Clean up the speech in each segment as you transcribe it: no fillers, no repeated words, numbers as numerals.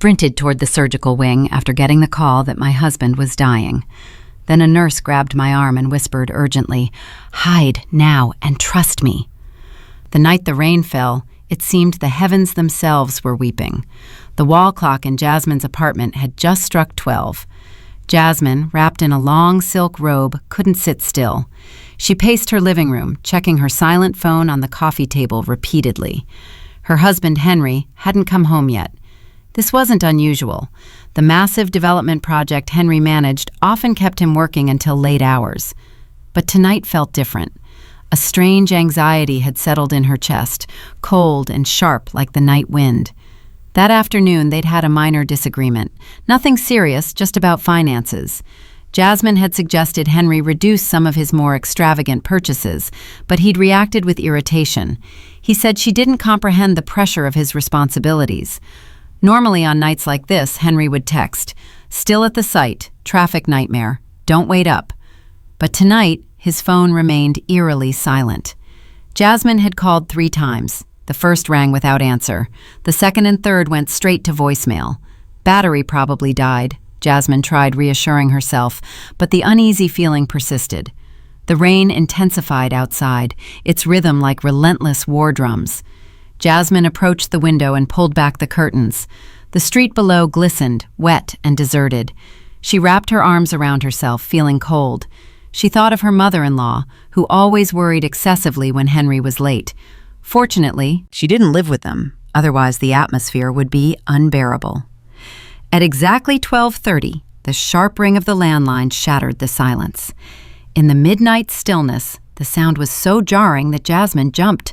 sprinted toward the surgical wing after getting the call that my husband was dying. Then a nurse grabbed my arm and whispered urgently, "Hide now and trust me." The night the rain fell, it seemed the heavens themselves were weeping. The wall clock in Jasmine's apartment had just struck 12. Jasmine, wrapped in a long silk robe, couldn't sit still. She paced her living room, checking her silent phone on the coffee table repeatedly. Her husband, Henry, hadn't come home yet. This wasn't unusual. The massive development project Henry managed often kept him working until late hours. But tonight felt different. A strange anxiety had settled in her chest, cold and sharp like the night wind. That afternoon, they'd had a minor disagreement. Nothing serious, just about finances. Jasmine had suggested Henry reduce some of his more extravagant purchases, but he'd reacted with irritation. He said she didn't comprehend the pressure of his responsibilities. Normally on nights like this, Henry would text, "Still at the site, traffic nightmare, don't wait up." But tonight, his phone remained eerily silent. Jasmine had called 3 times. The first rang without answer. The second and third went straight to voicemail. Battery probably died, Jasmine tried reassuring herself, but the uneasy feeling persisted. The rain intensified outside, its rhythm like relentless war drums. Jasmine approached the window and pulled back the curtains. The street below glistened, wet and deserted. She wrapped her arms around herself, feeling cold. She thought of her mother-in-law, who always worried excessively when Henry was late. Fortunately, she didn't live with them, otherwise the atmosphere would be unbearable. At exactly 12:30, the sharp ring of the landline shattered the silence. In the midnight stillness, the sound was so jarring that Jasmine jumped.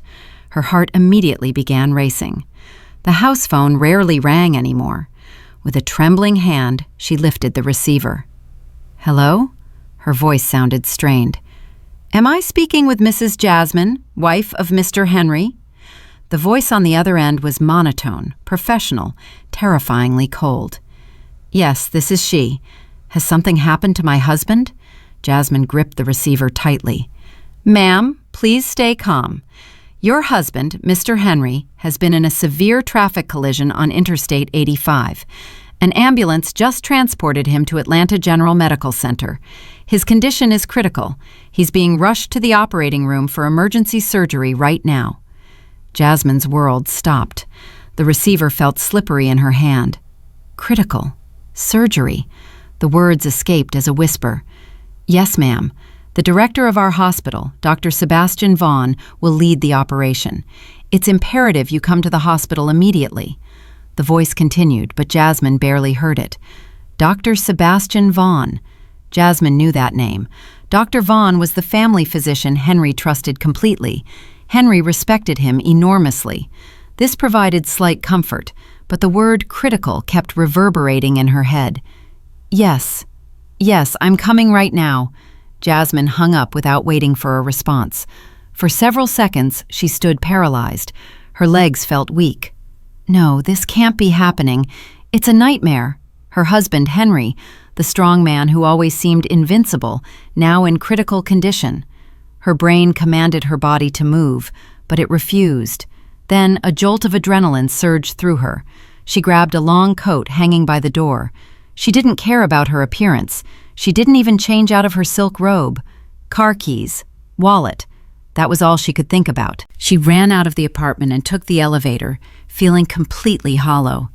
Her heart immediately began racing. The house phone rarely rang anymore. With a trembling hand, she lifted the receiver. "Hello?" Her voice sounded strained. "Am I speaking with Mrs. Jasmine, wife of Mr. Henry?" The voice on the other end was monotone, professional, terrifyingly cold. "Yes, this is she. Has something happened to my husband?" Jasmine gripped the receiver tightly. "Ma'am, please stay calm. Your husband, Mr. Henry, has been in a severe traffic collision on Interstate 85. An ambulance just transported him to Atlanta General Medical Center. His condition is critical. He's being rushed to the operating room for emergency surgery right now." Jasmine's world stopped. The receiver felt slippery in her hand. "Critical. Surgery." The words escaped as a whisper. "Yes, ma'am. The director of our hospital, Dr. Sebastian Vaughn, will lead the operation. It's imperative you come to the hospital immediately." The voice continued, but Jasmine barely heard it. Dr. Sebastian Vaughn. Jasmine knew that name. Dr. Vaughn was the family physician Henry trusted completely. Henry respected him enormously. This provided slight comfort, but the word critical kept reverberating in her head. Yes, I'm coming right now." Jasmine hung up without waiting for a response. For several seconds, she stood paralyzed. Her legs felt weak. No, this can't be happening. It's a nightmare. Her husband, Henry, the strong man who always seemed invincible, now in critical condition. Her brain commanded her body to move, but it refused. Then a jolt of adrenaline surged through her. She grabbed a long coat hanging by the door. She didn't care about her appearance. She didn't even change out of her silk robe. Car keys, wallet. That was all she could think about. She ran out of the apartment and took the elevator, feeling completely hollow.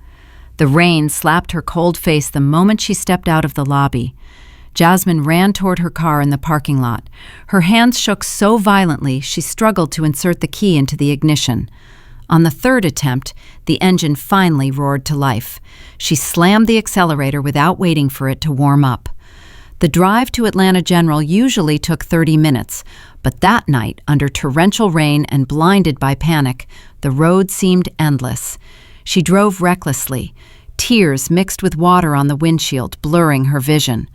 The rain slapped her cold face the moment she stepped out of the lobby. Jasmine ran toward her car in the parking lot. Her hands shook so violently she struggled to insert the key into the ignition. On the third attempt, the engine finally roared to life. She slammed the accelerator without waiting for it to warm up. The drive to Atlanta General usually took 30 minutes, but that night, under torrential rain and blinded by panic, the road seemed endless. She drove recklessly, tears mixed with water on the windshield, blurring her vision.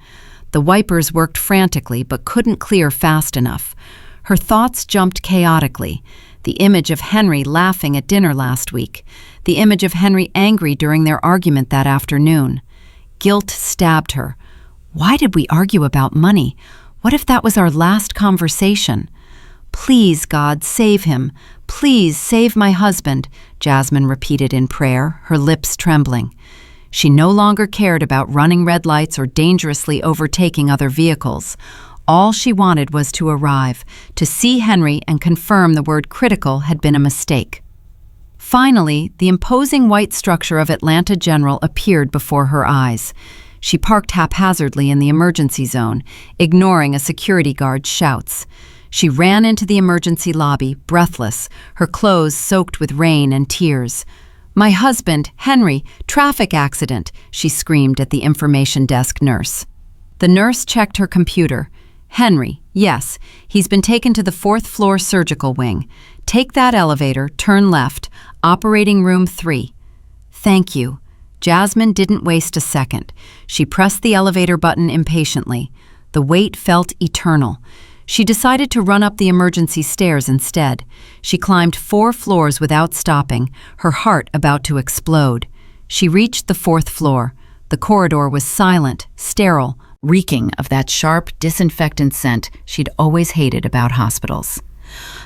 The wipers worked frantically but couldn't clear fast enough. Her thoughts jumped chaotically. The image of Henry laughing at dinner last week. The image of Henry angry during their argument that afternoon. Guilt stabbed her. Why did we argue about money? What if that was our last conversation? "Please, God, save him. Please save my husband," Jasmine repeated in prayer, her lips trembling. She no longer cared about running red lights or dangerously overtaking other vehicles. All she wanted was to arrive, to see Henry and confirm the word critical had been a mistake. Finally, the imposing white structure of Atlanta General appeared before her eyes. She parked haphazardly in the emergency zone, ignoring a security guard's shouts. She ran into the emergency lobby, breathless, her clothes soaked with rain and tears. "My husband, Henry, traffic accident," she screamed at the information desk nurse. The nurse checked her computer. "Henry, yes, he's been taken to the 4th floor surgical wing. Take that elevator, turn left, operating room 3. "Thank you." Jasmine didn't waste a second. She pressed the elevator button impatiently. The wait felt eternal. She decided to run up the emergency stairs instead. She climbed 4 floors without stopping, her heart about to explode. She reached the 4th floor. The corridor was silent, sterile, reeking of that sharp, disinfectant scent she'd always hated about hospitals.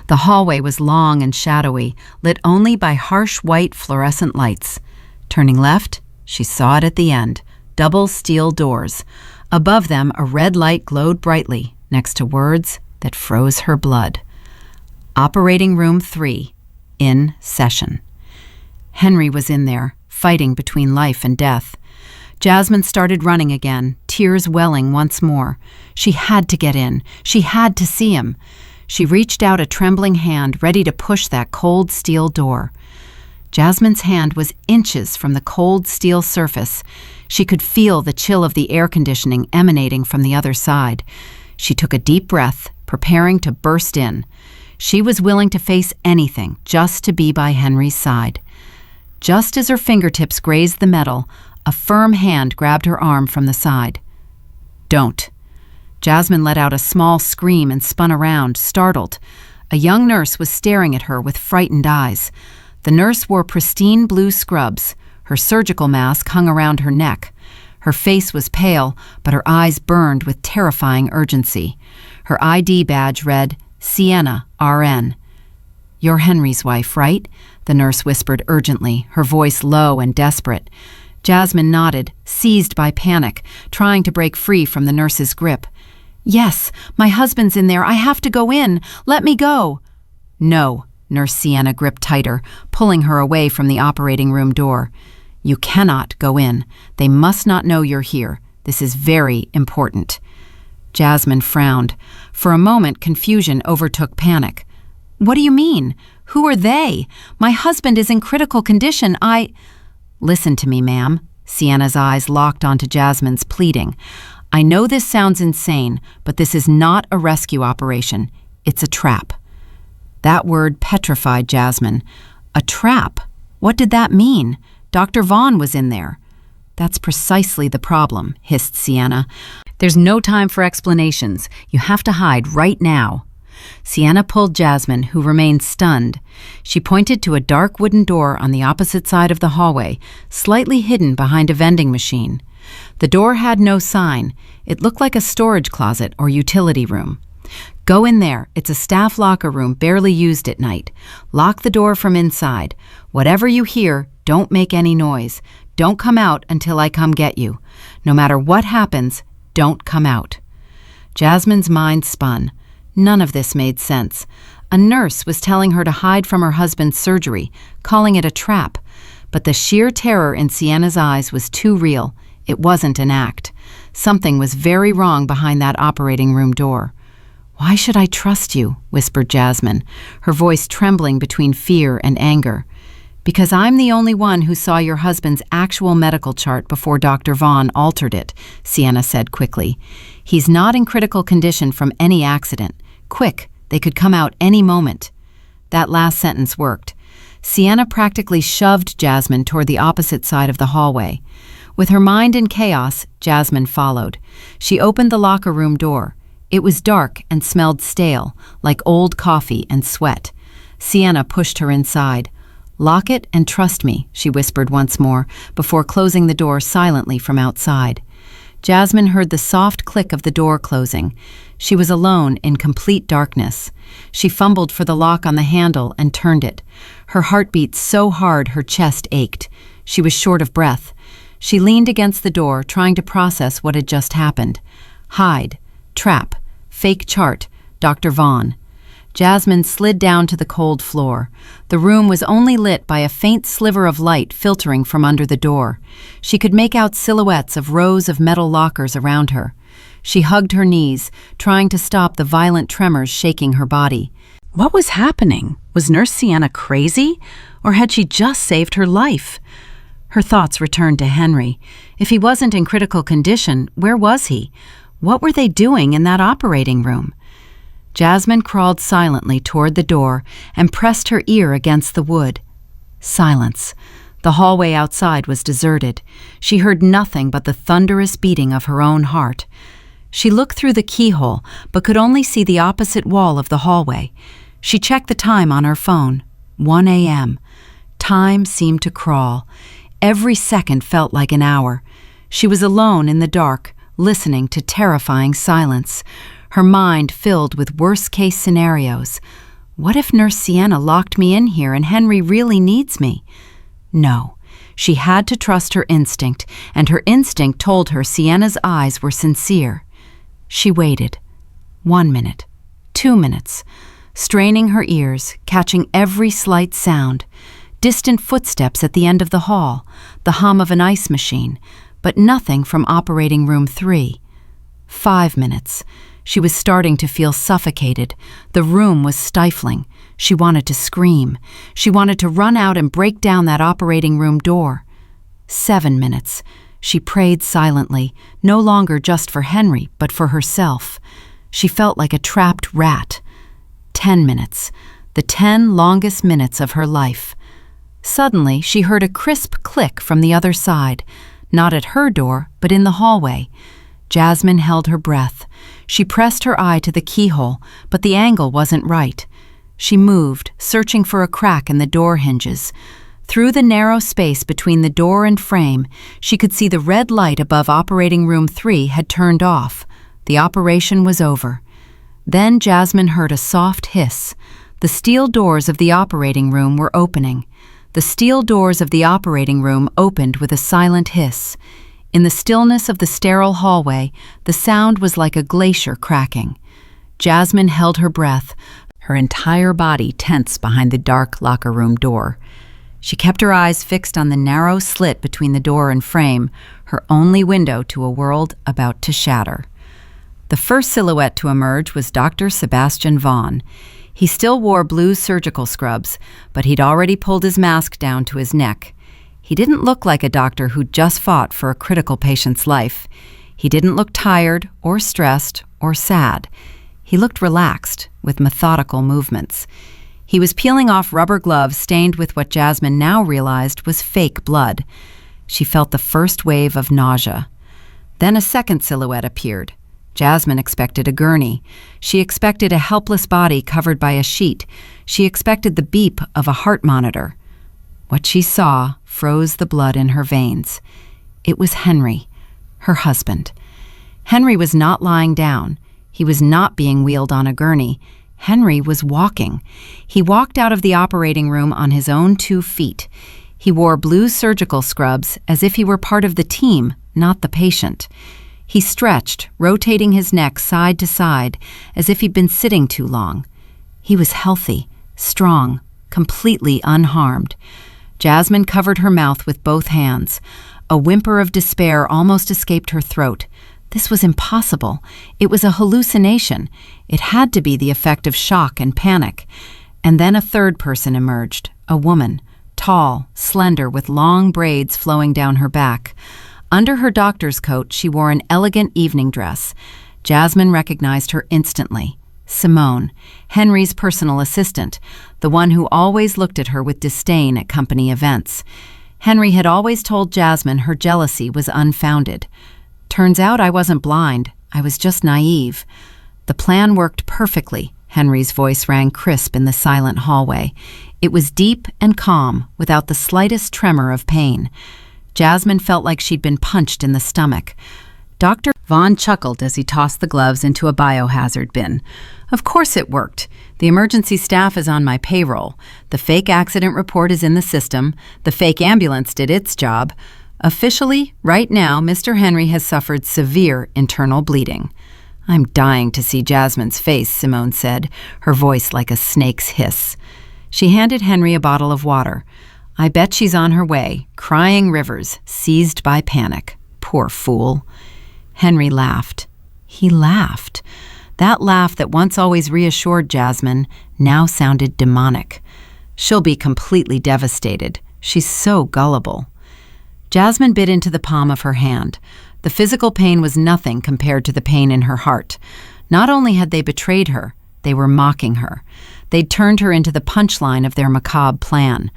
The hallway was long and shadowy, lit only by harsh white fluorescent lights. Turning left, she saw it at the end, double steel doors. Above them, a red light glowed brightly, next to words that froze her blood. Operating room 3, in session. Henry was in there, fighting between life and death. Jasmine started running again, tears welling once more. She had to get in. She had to see him. She reached out a trembling hand, ready to push that cold steel door. Jasmine's hand was inches from the cold steel surface. She could feel the chill of the air conditioning emanating from the other side. She took a deep breath, preparing to burst in. She was willing to face anything just to be by Henry's side. Just as her fingertips grazed the metal, a firm hand grabbed her arm from the side. "Don't." Jasmine let out a small scream and spun around, startled. A young nurse was staring at her with frightened eyes. The nurse wore pristine blue scrubs. Her surgical mask hung around her neck. Her face was pale, but her eyes burned with terrifying urgency. Her ID badge read, "Sienna, RN." "You're Henry's wife, right?" the nurse whispered urgently, her voice low and desperate. Jasmine nodded, seized by panic, trying to break free from the nurse's grip. "Yes, my husband's in there. I have to go in. Let me go." "No." Nurse Sienna gripped tighter, pulling her away from the operating room door. "You cannot go in. They must not know you're here. This is very important." Jasmine frowned. For a moment, confusion overtook panic. "What do you mean? Who are they? My husband is in critical condition. "Listen to me, ma'am." Sienna's eyes locked onto Jasmine's, pleading. "I know this sounds insane, but this is not a rescue operation. It's a trap." That word petrified Jasmine. A trap? What did that mean? Dr. Vaughn was in there. "That's precisely the problem," hissed Sienna. "There's no time for explanations. You have to hide right now." Sienna pulled Jasmine, who remained stunned. She pointed to a dark wooden door on the opposite side of the hallway, slightly hidden behind a vending machine. The door had no sign. It looked like a storage closet or utility room. "Go in there. It's a staff locker room barely used at night. Lock the door from inside. Whatever you hear, don't make any noise. Don't come out until I come get you. No matter what happens, don't come out." Jasmine's mind spun. None of this made sense. A nurse was telling her to hide from her husband's surgery, calling it a trap. But the sheer terror in Sienna's eyes was too real. It wasn't an act. Something was very wrong behind that operating room door. "Why should I trust you?" whispered Jasmine, her voice trembling between fear and anger. "Because I'm the only one who saw your husband's actual medical chart before Dr. Vaughn altered it," Sienna said quickly. "He's not in critical condition from any accident. Quick, they could come out any moment." That last sentence worked. Sienna practically shoved Jasmine toward the opposite side of the hallway. With her mind in chaos, Jasmine followed. She opened the locker room door. It was dark and smelled stale, like old coffee and sweat. Sienna pushed her inside. "Lock it and trust me," she whispered once more, before closing the door silently from outside. Jasmine heard the soft click of the door closing. She was alone in complete darkness. She fumbled for the lock on the handle and turned it. Her heart beat so hard her chest ached. She was short of breath. She leaned against the door, trying to process what had just happened. Hide, trap, fake chart, Dr. Vaughn. Jasmine slid down to the cold floor. The room was only lit by a faint sliver of light filtering from under the door. She could make out silhouettes of rows of metal lockers around her. She hugged her knees, trying to stop the violent tremors shaking her body. What was happening? Was Nurse Sienna crazy? Or had she just saved her life? Her thoughts returned to Henry. If he wasn't in critical condition, where was he? What were they doing in that operating room? Jasmine crawled silently toward the door and pressed her ear against the wood. Silence. The hallway outside was deserted. She heard nothing but the thunderous beating of her own heart. She looked through the keyhole, but could only see the opposite wall of the hallway. She checked the time on her phone. 1 a.m. Time seemed to crawl. Every second felt like an hour. She was alone in the dark, listening to terrifying silence. Her mind filled with worst-case scenarios. What if Nurse Sienna locked me in here and Henry really needs me? No. She had to trust her instinct, and her instinct told her Sienna's eyes were sincere. She waited. 1 minute. 2 minutes. Straining her ears, catching every slight sound. Distant footsteps at the end of the hall, the hum of an ice machine, but nothing from operating room 3. 5 minutes. She was starting to feel suffocated. The room was stifling. She wanted to scream. She wanted to run out and break down that operating room door. 7 minutes. She prayed silently, no longer just for Henry, but for herself. She felt like a trapped rat. 10 minutes. The 10 longest minutes of her life. Suddenly, she heard a crisp click from the other side, not at her door, but in the hallway. Jasmine held her breath. She pressed her eye to the keyhole, but the angle wasn't right. She moved, searching for a crack in the door hinges. Through the narrow space between the door and frame, she could see the red light above operating room 3 had turned off. The operation was over. Then Jasmine heard a soft hiss. The steel doors of the operating room were opening. The steel doors of the operating room opened with a silent hiss. In the stillness of the sterile hallway, the sound was like a glacier cracking. Jasmine held her breath, her entire body tense behind the dark locker room door. She kept her eyes fixed on the narrow slit between the door and frame, her only window to a world about to shatter. The first silhouette to emerge was Dr. Sebastian Vaughn. He still wore blue surgical scrubs, but he'd already pulled his mask down to his neck. He didn't look like a doctor who'd just fought for a critical patient's life. He didn't look tired or stressed or sad. He looked relaxed, with methodical movements. He was peeling off rubber gloves stained with what Jasmine now realized was fake blood. She felt the first wave of nausea. Then a second silhouette appeared. Jasmine expected a gurney. She expected a helpless body covered by a sheet. She expected the beep of a heart monitor. What she saw froze the blood in her veins. It was Henry, her husband. Henry was not lying down. He was not being wheeled on a gurney. Henry was walking. He walked out of the operating room on his own 2 feet. He wore blue surgical scrubs as if he were part of the team, not the patient. He stretched, rotating his neck side to side, as if he'd been sitting too long. He was healthy, strong, completely unharmed. Jasmine covered her mouth with both hands. A whimper of despair almost escaped her throat. This was impossible. It was a hallucination. It had to be the effect of shock and panic. And then a third person emerged, a woman, tall, slender, with long braids flowing down her back. Under her doctor's coat, she wore an elegant evening dress. Jasmine recognized her instantly. Simone, Henry's personal assistant, the one who always looked at her with disdain at company events. Henry had always told Jasmine her jealousy was unfounded. Turns out I wasn't blind. I was just naive. The plan worked perfectly. Henry's voice rang crisp in the silent hallway. It was deep and calm, without the slightest tremor of pain. Jasmine felt like she'd been punched in the stomach. Dr. Vaughn chuckled as he tossed the gloves into a biohazard bin. Of course it worked. The emergency staff is on my payroll. The fake accident report is in the system. The fake ambulance did its job. Officially, right now, Mr. Henry has suffered severe internal bleeding. I'm dying to see Jasmine's face, Simone said, her voice like a snake's hiss. She handed Henry a bottle of water. I bet she's on her way, crying rivers, seized by panic. Poor fool. Henry laughed. He laughed. That laugh that once always reassured Jasmine now sounded demonic. She'll be completely devastated. She's so gullible. Jasmine bit into the palm of her hand. The physical pain was nothing compared to the pain in her heart. Not only had they betrayed her, they were mocking her. They'd turned her into the punchline of their macabre plan.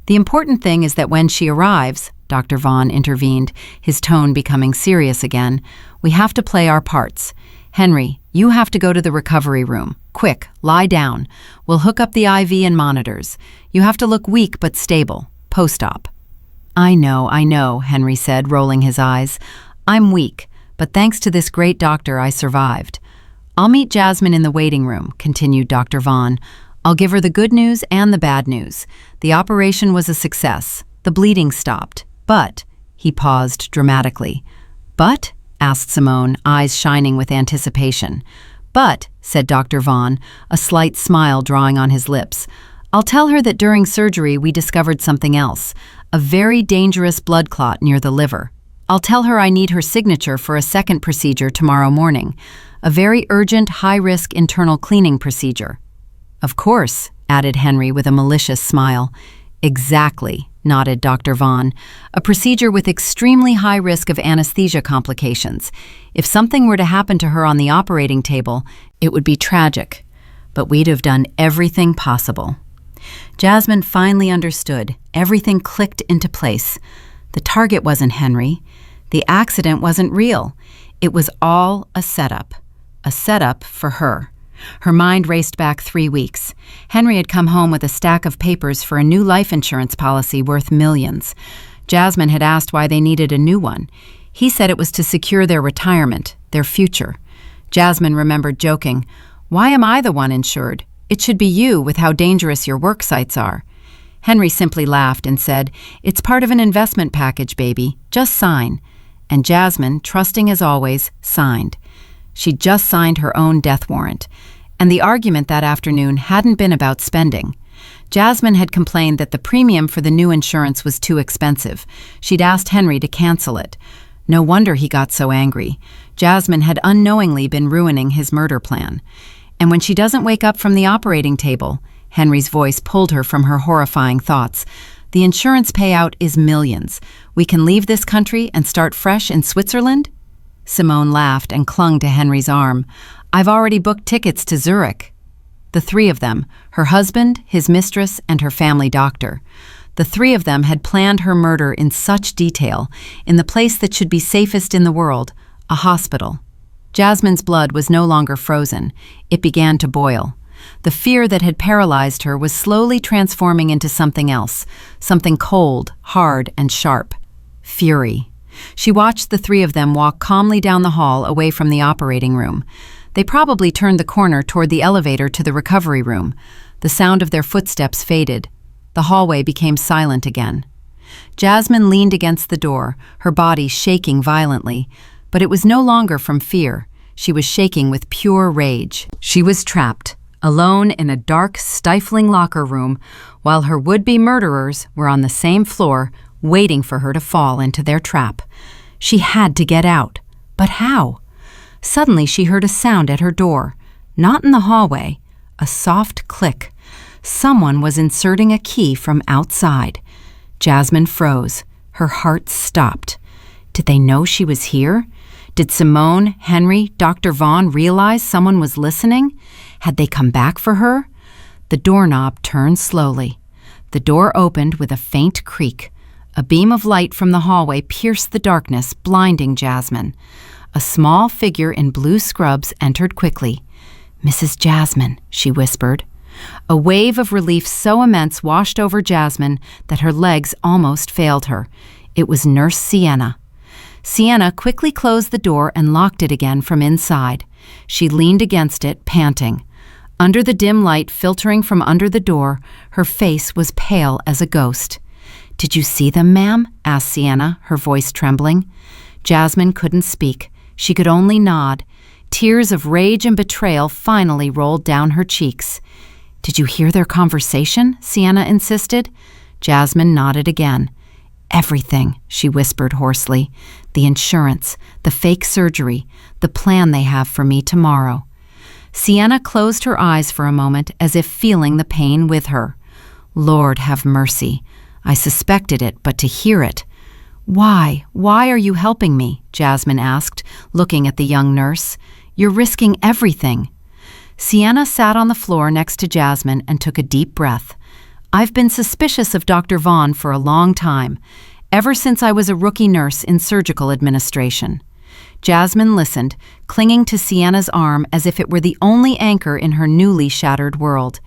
The important thing is that when she arrives, Dr. Vaughn intervened, his tone becoming serious again, we have to play our parts. Henry, you have to go to the recovery room. Quick, lie down. We'll hook up the IV and monitors. You have to look weak but stable. Post-op. I know, Henry said, rolling his eyes. I'm weak, but thanks to this great doctor, I survived. I'll meet Jasmine in the waiting room, continued Dr. Vaughn. I'll give her the good news and the bad news. The operation was a success. The bleeding stopped. But, he paused dramatically. But? Asked Simone, eyes shining with anticipation. But, said Dr. Vaughn, a slight smile drawing on his lips, I'll tell her that during surgery we discovered something else, a very dangerous blood clot near the liver. I'll tell her I need her signature for a second procedure tomorrow morning, a very urgent, high-risk internal cleaning procedure. Of course, added Henry with a malicious smile. Exactly, nodded Dr. Vaughn, a procedure with extremely high risk of anesthesia complications. If something were to happen to her on the operating table, it would be tragic, but we'd have done everything possible. Jasmine finally understood. Everything clicked into place. The target wasn't Henry. The accident wasn't real. It was all a setup for her. Her mind raced back 3 weeks. Henry had come home with a stack of papers for a new life insurance policy worth millions. Jasmine had asked why they needed a new one. He said it was to secure their retirement, their future. Jasmine remembered joking, "Why am I the one insured? It should be you with how dangerous your work sites are." Henry simply laughed and said, "It's part of an investment package, baby. Just sign." And Jasmine, trusting as always, signed. She'd just signed her own death warrant. And the argument that afternoon hadn't been about spending. Jasmine had complained that the premium for the new insurance was too expensive. She'd asked Henry to cancel it. No wonder he got so angry. Jasmine had unknowingly been ruining his murder plan. And when she doesn't wake up from the operating table, Henry's voice pulled her from her horrifying thoughts. The insurance payout is millions. We can leave this country and start fresh in Switzerland? Simone laughed and clung to Henry's arm. I've already booked tickets to Zurich. The three of them, her husband, his mistress, and her family doctor. The three of them had planned her murder in such detail, in the place that should be safest in the world, a hospital. Jasmine's blood was no longer frozen. It began to boil. The fear that had paralyzed her was slowly transforming into something else, something cold, hard, and sharp. Fury. She watched the three of them walk calmly down the hall away from the operating room. They probably turned the corner toward the elevator to the recovery room. The sound of their footsteps faded. The hallway became silent again. Jasmine leaned against the door, her body shaking violently. But it was no longer from fear. She was shaking with pure rage. She was trapped, alone in a dark, stifling locker room, while her would-be murderers were on the same floor, waiting for her to fall into their trap. She had to get out. But how? Suddenly she heard a sound at her door. Not in the hallway. A soft click. Someone was inserting a key from outside. Jasmine froze. Her heart stopped. Did they know she was here? Did Simone, Henry, Dr. Vaughn realize someone was listening? Had they come back for her? The doorknob turned slowly. The door opened with a faint creak. A beam of light from the hallway pierced the darkness, blinding Jasmine. A small figure in blue scrubs entered quickly. "Mrs. Jasmine," she whispered. A wave of relief so immense washed over Jasmine that her legs almost failed her. It was Nurse Sienna. Sienna quickly closed the door and locked it again from inside. She leaned against it, panting. Under the dim light filtering from under the door, her face was pale as a ghost. "Did you see them, ma'am?" asked Sienna, her voice trembling. Jasmine couldn't speak. She could only nod. Tears of rage and betrayal finally rolled down her cheeks. "Did you hear their conversation?" Sienna insisted. Jasmine nodded again. "Everything," she whispered hoarsely. "The insurance, the fake surgery, the plan they have for me tomorrow." Sienna closed her eyes for a moment as if feeling the pain with her. Lord have mercy. I suspected it, but to hear it. Why are you helping me?" Jasmine asked, looking at the young nurse. "You're risking everything." Sienna sat on the floor next to Jasmine and took a deep breath. "I've been suspicious of Dr. Vaughn for a long time, ever since I was a rookie nurse in surgical administration." Jasmine listened, clinging to Sienna's arm as if it were the only anchor in her newly shattered world.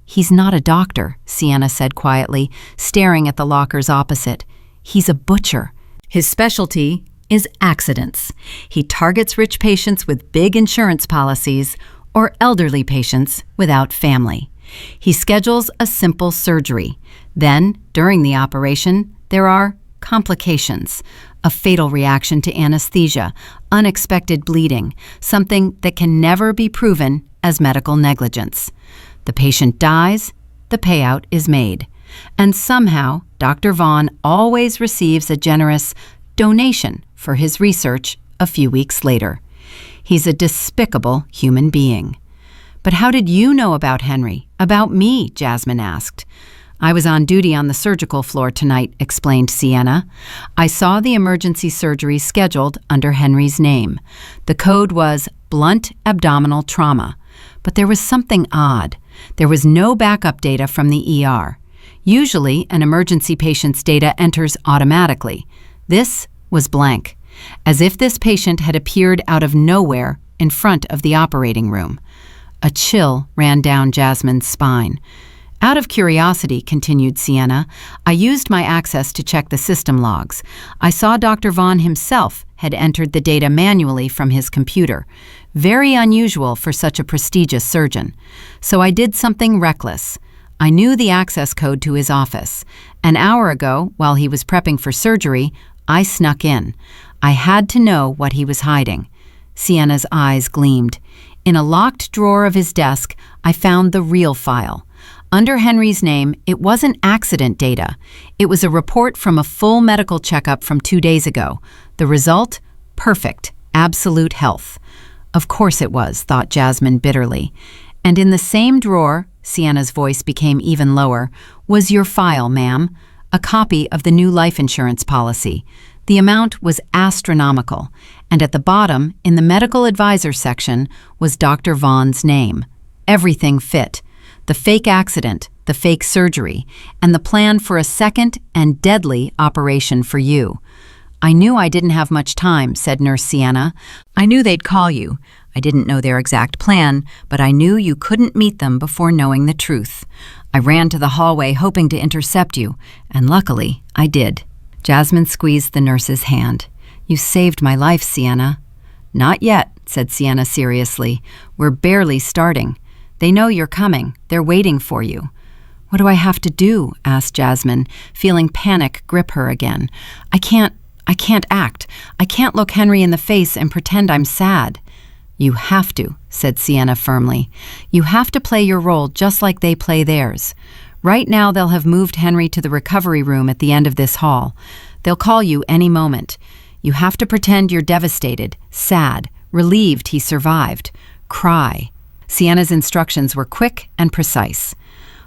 "He's not a doctor," Sienna said quietly, staring at the lockers opposite. "He's a butcher. His specialty is accidents. He targets rich patients with big insurance policies or elderly patients without family. He schedules a simple surgery. Then, during the operation, there are complications, a fatal reaction to anesthesia, unexpected bleeding, something that can never be proven as medical negligence. The patient dies, the payout is made. And somehow, Dr. Vaughn always receives a generous donation for his research a few weeks later. He's a despicable human being." "But how did you know about Henry? About me?" Jasmine asked. "I was on duty on the surgical floor tonight," explained Sienna. "I saw the emergency surgery scheduled under Henry's name. The code was blunt abdominal trauma. But there was something odd. There was no backup data from the ER. Usually, an emergency patient's data enters automatically. This was blank, as if this patient had appeared out of nowhere in front of the operating room." A chill ran down Jasmine's spine. "Out of curiosity," continued Sienna, "I used my access to check the system logs. I saw Dr. Vaughn himself had entered the data manually from his computer. Very unusual for such a prestigious surgeon. So I did something reckless. I knew the access code to his office. An hour ago, while he was prepping for surgery, I snuck in. I had to know what he was hiding." Sienna's eyes gleamed. "In a locked drawer of his desk, I found the real file. Under Henry's name, it wasn't accident data. It was a report from a full medical checkup from 2 days ago. The result? Perfect, absolute health." "Of course it was," thought Jasmine bitterly. "And in the same drawer," Sienna's voice became even lower, "was your file, ma'am. A copy of the new life insurance policy. The amount was astronomical, and at the bottom, in the medical advisor section, was Dr. Vaughn's name. Everything fit. The fake accident, the fake surgery, and the plan for a second and deadly operation for you." "I knew I didn't have much time," said Nurse Sienna. "I knew they'd call you. I didn't know their exact plan, but I knew you couldn't meet them before knowing the truth. I ran to the hallway hoping to intercept you, and luckily I did." Jasmine squeezed the nurse's hand. "You saved my life, Sienna." "Not yet," said Sienna seriously. "We're barely starting. They know you're coming. They're waiting for you." "What do I have to do?" asked Jasmine, feeling panic grip her again. I can't act. I can't look Henry in the face and pretend I'm sad." "You have to," said Sienna firmly. "You have to play your role just like they play theirs. Right now they'll have moved Henry to the recovery room at the end of this hall. They'll call you any moment. You have to pretend you're devastated, sad, relieved he survived. Cry." Sienna's instructions were quick and precise.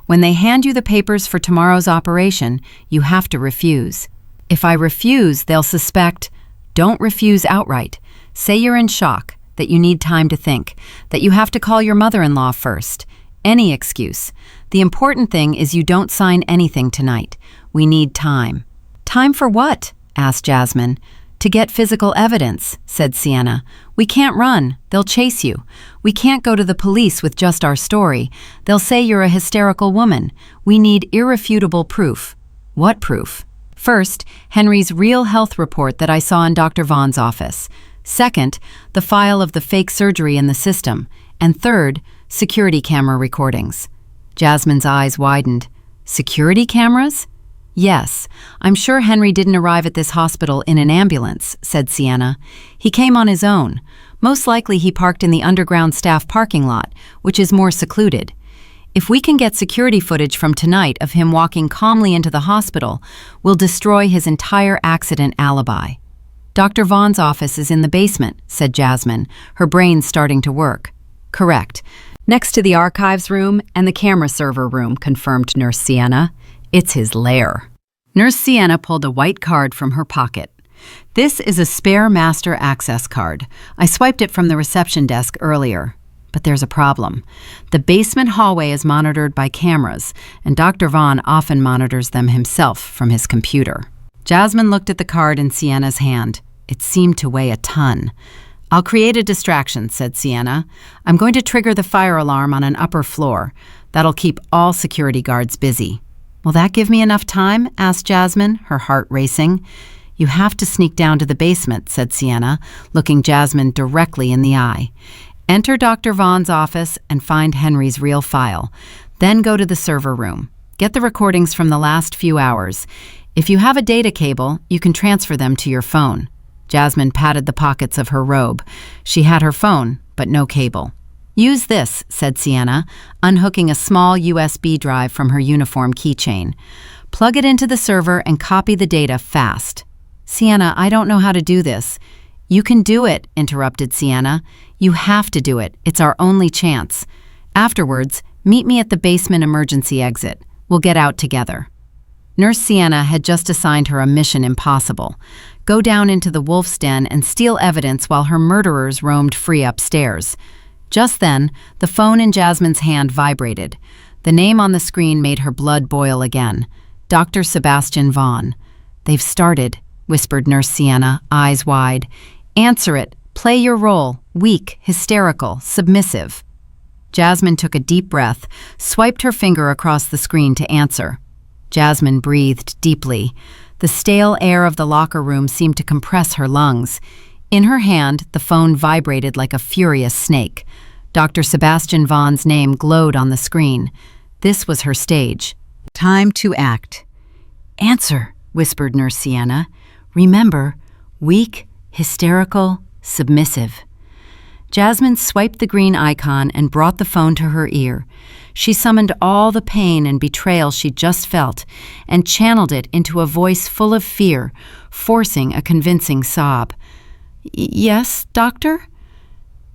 "When they hand you the papers for tomorrow's operation, you have to refuse. If I refuse, they'll suspect. Don't refuse outright. Say you're in shock, that you need time to think, that you have to call your mother-in-law first. Any excuse. The important thing is you don't sign anything tonight. We need time." "Time for what?" asked Jasmine. "To get physical evidence," said Sienna. "We can't run. They'll chase you. We can't go to the police with just our story. They'll say you're a hysterical woman. We need irrefutable proof." "What proof?" "First, Henry's real health report that I saw in Dr. Vaughn's office. Second, the file of the fake surgery in the system. And third, security camera recordings." Jasmine's eyes widened. "Security cameras?" Yes, I'm sure Henry didn't arrive at this hospital in an ambulance, said Sienna. He came on his own. Most likely he parked in the underground staff parking lot, which is more secluded. If we can get security footage from tonight of him walking calmly into the hospital, we'll destroy his entire accident alibi. Dr. Vaughn's office is in the basement, said Jasmine, her brain starting to work. Correct. Next to the archives room and the camera server room, confirmed Nurse Sienna. It's his lair. Nurse Sienna pulled a white card from her pocket. This is a spare master access card. I swiped it from the reception desk earlier. But there's a problem. The basement hallway is monitored by cameras, and Dr. Vaughn often monitors them himself from his computer. Jasmine looked at the card in Sienna's hand. It seemed to weigh a ton. I'll create a distraction, said Sienna. I'm going to trigger the fire alarm on an upper floor. That'll keep all security guards busy. Will that give me enough time? Asked Jasmine, her heart racing. You have to sneak down to the basement, said Sienna, looking Jasmine directly in the eye. Enter Dr. Vaughn's office and find Henry's real file. Then go to the server room. Get the recordings from the last few hours. If you have a data cable, you can transfer them to your phone. Jasmine patted the pockets of her robe. She had her phone, but no cable. Use this, said Sienna, unhooking a small USB drive from her uniform keychain. Plug it into the server and copy the data fast. Sienna, I don't know how to do this. You can do it, interrupted Sienna. You have to do it. It's our only chance. Afterwards, meet me at the basement emergency exit. We'll get out together. Nurse Sienna had just assigned her a mission impossible. Go down into the wolf's den and steal evidence while her murderers roamed free upstairs. Just then, the phone in Jasmine's hand vibrated. The name on the screen made her blood boil again. Dr. Sebastian Vaughn. They've started, whispered Nurse Sienna, eyes wide. Answer it. Play your role. Weak, hysterical, submissive. Jasmine took a deep breath, swiped her finger across the screen to answer. Jasmine breathed deeply. The stale air of the locker room seemed to compress her lungs. In her hand, the phone vibrated like a furious snake. Dr. Sebastian Vaughn's name glowed on the screen. This was her stage. Time to act. Answer, whispered Nurse Sienna. Remember, weak, hysterical, submissive. Jasmine swiped the green icon and brought the phone to her ear. She summoned all the pain and betrayal she'd just felt and channeled it into a voice full of fear, forcing a convincing sob. Yes, doctor?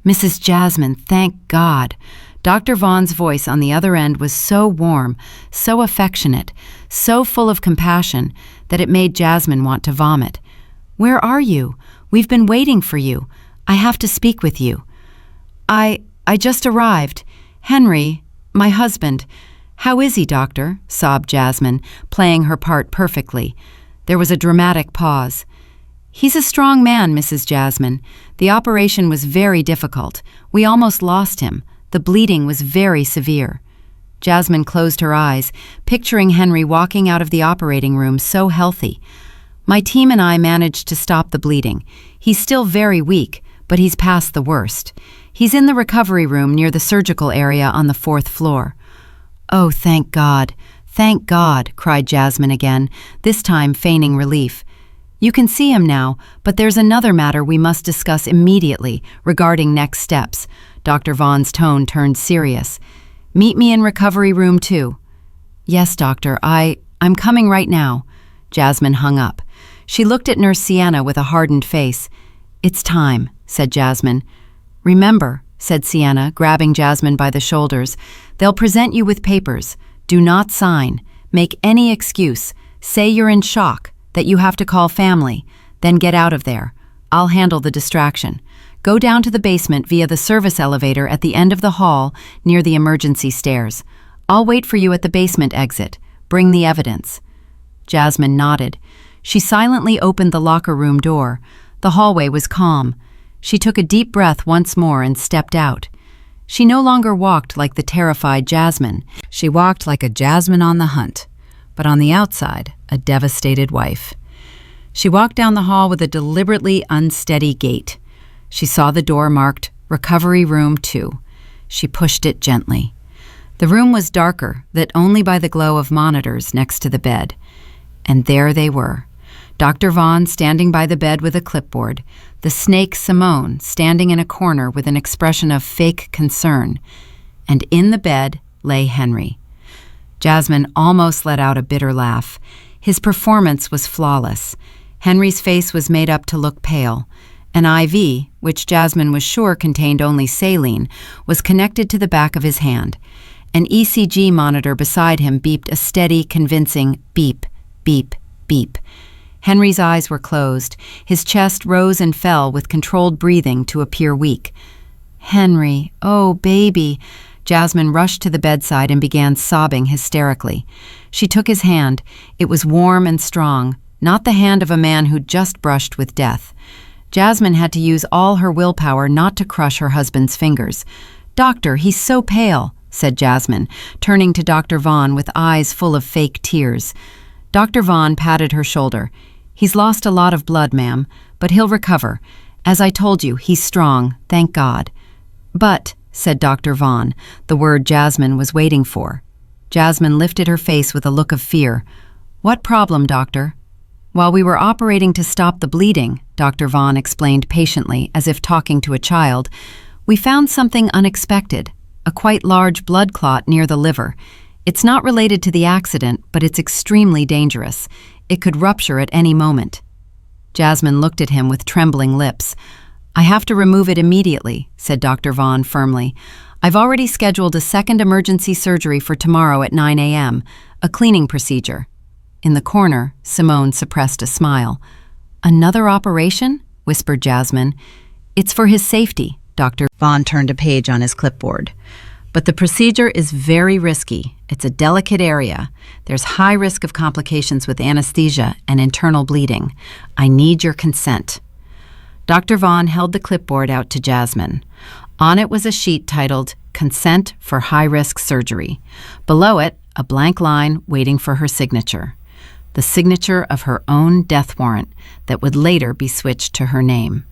Mrs. Jasmine, thank God. Dr. Vaughn's voice on the other end was so warm, so affectionate, so full of compassion that it made Jasmine want to vomit. Where are you? We've been waiting for you. I have to speak with you. I just arrived. Henry, my husband. How is he, doctor? Sobbed Jasmine, playing her part perfectly. There was a dramatic pause. He's a strong man, Mrs. Jasmine. The operation was very difficult. We almost lost him. The bleeding was very severe. Jasmine closed her eyes, picturing Henry walking out of the operating room so healthy. My team and I managed to stop the bleeding. He's still very weak, but he's past the worst. He's in the recovery room near the surgical area on the 4th floor. Oh, thank God, cried Jasmine again, this time feigning relief. You can see him now, but there's another matter we must discuss immediately regarding next steps. Dr. Vaughn's tone turned serious. Meet me in recovery room 2. Yes, doctor, I'm coming right now. Jasmine hung up. She looked at Nurse Sienna with a hardened face. It's time, said Jasmine. Remember, said Sienna, grabbing Jasmine by the shoulders, they'll present you with papers. Do not sign. Make any excuse. Say you're in shock, that you have to call family. Then get out of there. I'll handle the distraction. Go down to the basement via the service elevator at the end of the hall near the emergency stairs. I'll wait for you at the basement exit. Bring the evidence. Jasmine nodded. She silently opened the locker room door. The hallway was calm. She took a deep breath once more and stepped out. She no longer walked like the terrified Jasmine. She walked like a Jasmine on the hunt, but on the outside, a devastated wife. She walked down the hall with a deliberately unsteady gait. She saw the door marked Recovery Room 2. She pushed it gently. The room was darker, lit only by the glow of monitors next to the bed. And there they were. Dr. Vaughn standing by the bed with a clipboard, the snake Simone standing in a corner with an expression of fake concern, and in the bed lay Henry. Jasmine almost let out a bitter laugh. His performance was flawless. Henry's face was made up to look pale. An IV, which Jasmine was sure contained only saline, was connected to the back of his hand. An ECG monitor beside him beeped a steady, convincing beep, beep, beep. Henry's eyes were closed. His chest rose and fell with controlled breathing to appear weak. "Henry, oh, baby." Jasmine rushed to the bedside and began sobbing hysterically. She took his hand. It was warm and strong, not the hand of a man who'd just brushed with death. Jasmine had to use all her willpower not to crush her husband's fingers. "Doctor, he's so pale," said Jasmine, turning to Dr. Vaughn with eyes full of fake tears. Dr. Vaughn patted her shoulder. "He's lost a lot of blood, ma'am, but he'll recover. As I told you, he's strong, thank God." "But," said Dr. Vaughn, the word Jasmine was waiting for. Jasmine lifted her face with a look of fear. "What problem, doctor?" "While we were operating to stop the bleeding," Dr. Vaughn explained patiently, as if talking to a child, "we found something unexpected, a quite large blood clot near the liver. It's not related to the accident, but it's extremely dangerous. It could rupture at any moment." Jasmine looked at him with trembling lips. "I have to remove it immediately," said Dr. Vaughn firmly. "I've already scheduled a second emergency surgery for tomorrow at 9 a.m., a cleaning procedure." In the corner, Simone suppressed a smile. "Another operation?" whispered Jasmine. "It's for his safety." Dr. Vaughn turned a page on his clipboard. "But the procedure is very risky. It's a delicate area. There's high risk of complications with anesthesia and internal bleeding. I need your consent." Dr. Vaughn held the clipboard out to Jasmine. On it was a sheet titled "Consent for High-Risk Surgery." Below it, a blank line waiting for her signature. The signature of her own death warrant that would later be switched to her name.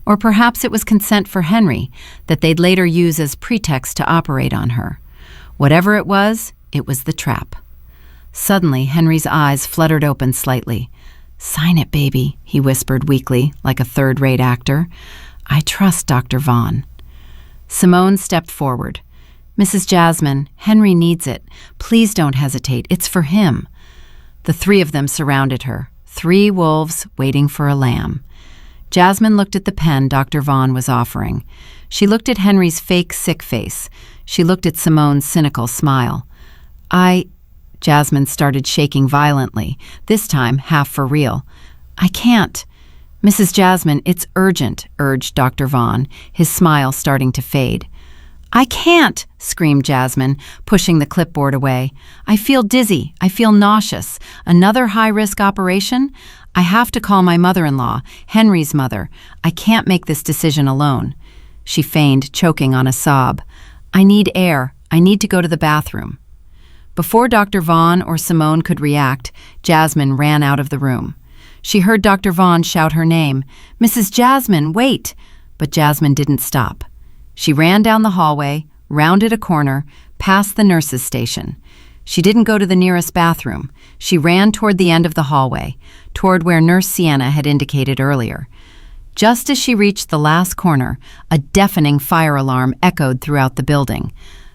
Or perhaps it was consent for Henry that they'd later use as pretext to operate on her. Whatever it was the trap. Suddenly, Henry's eyes fluttered open slightly. "Sign it, baby," he whispered weakly, like a third-rate actor. "I trust Dr. Vaughn." Simone stepped forward. "Mrs. Jasmine, Henry needs it. Please don't hesitate. It's for him." The three of them surrounded her, 3 wolves waiting for a lamb. Jasmine looked at the pen Dr. Vaughn was offering. She looked at Henry's fake sick face. She looked at Simone's cynical smile. Jasmine started shaking violently, this time half for real. "I can't." "Mrs. Jasmine, it's urgent," urged Dr. Vaughn, his smile starting to fade. "I can't," screamed Jasmine, pushing the clipboard away. "I feel dizzy. I feel nauseous. Another high-risk operation? I have to call my mother-in-law, Henry's mother. I can't make this decision alone." She feigned, choking on a sob. "I need air. I need to go to the bathroom." Before Dr. Vaughn or Simone could react, Jasmine ran out of the room. She heard Dr. Vaughn shout her name, "Mrs. Jasmine, wait!" But Jasmine didn't stop. She ran down the hallway, rounded a corner, past the nurse's station. She didn't go to the nearest bathroom. She ran toward the end of the hallway, toward where Nurse Sienna had indicated earlier. Just as she reached the last corner, a deafening fire alarm echoed throughout the building.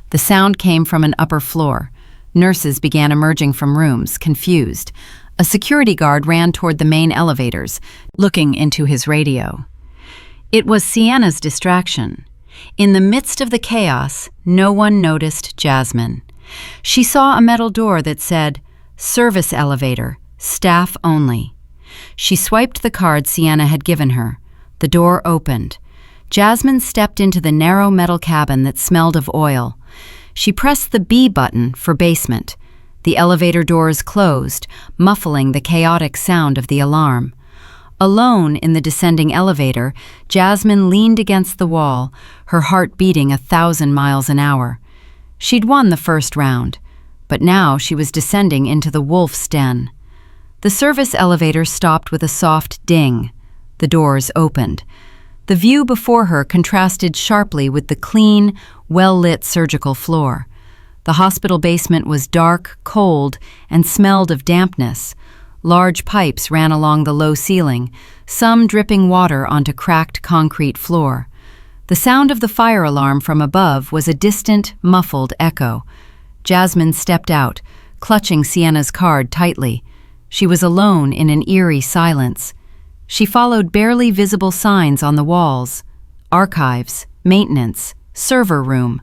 The sound came from an upper floor. Nurses began emerging from rooms, confused. A security guard ran toward the main elevators, looking into his radio. It was Sienna's distraction. In the midst of the chaos, no one noticed Jasmine. She saw a metal door that said, "Service elevator, staff only." She swiped the card Sienna had given her. The door opened. Jasmine stepped into the narrow metal cabin that smelled of oil. She pressed the B button for basement. The elevator doors closed, muffling the chaotic sound of the alarm. Alone in the descending elevator, Jasmine leaned against the wall, her heart beating 1,000 miles an hour. She'd won the first round, but now she was descending into the wolf's den. The service elevator stopped with a soft ding. The doors opened. The view before her contrasted sharply with the clean, well-lit surgical floor. The hospital basement was dark, cold, and smelled of dampness. Large pipes ran along the low ceiling, some dripping water onto cracked concrete floor. The sound of the fire alarm from above was a distant, muffled echo. Jasmine stepped out, clutching Sienna's card tightly. She was alone in an eerie silence. She followed barely visible signs on the walls: archives, maintenance, server room.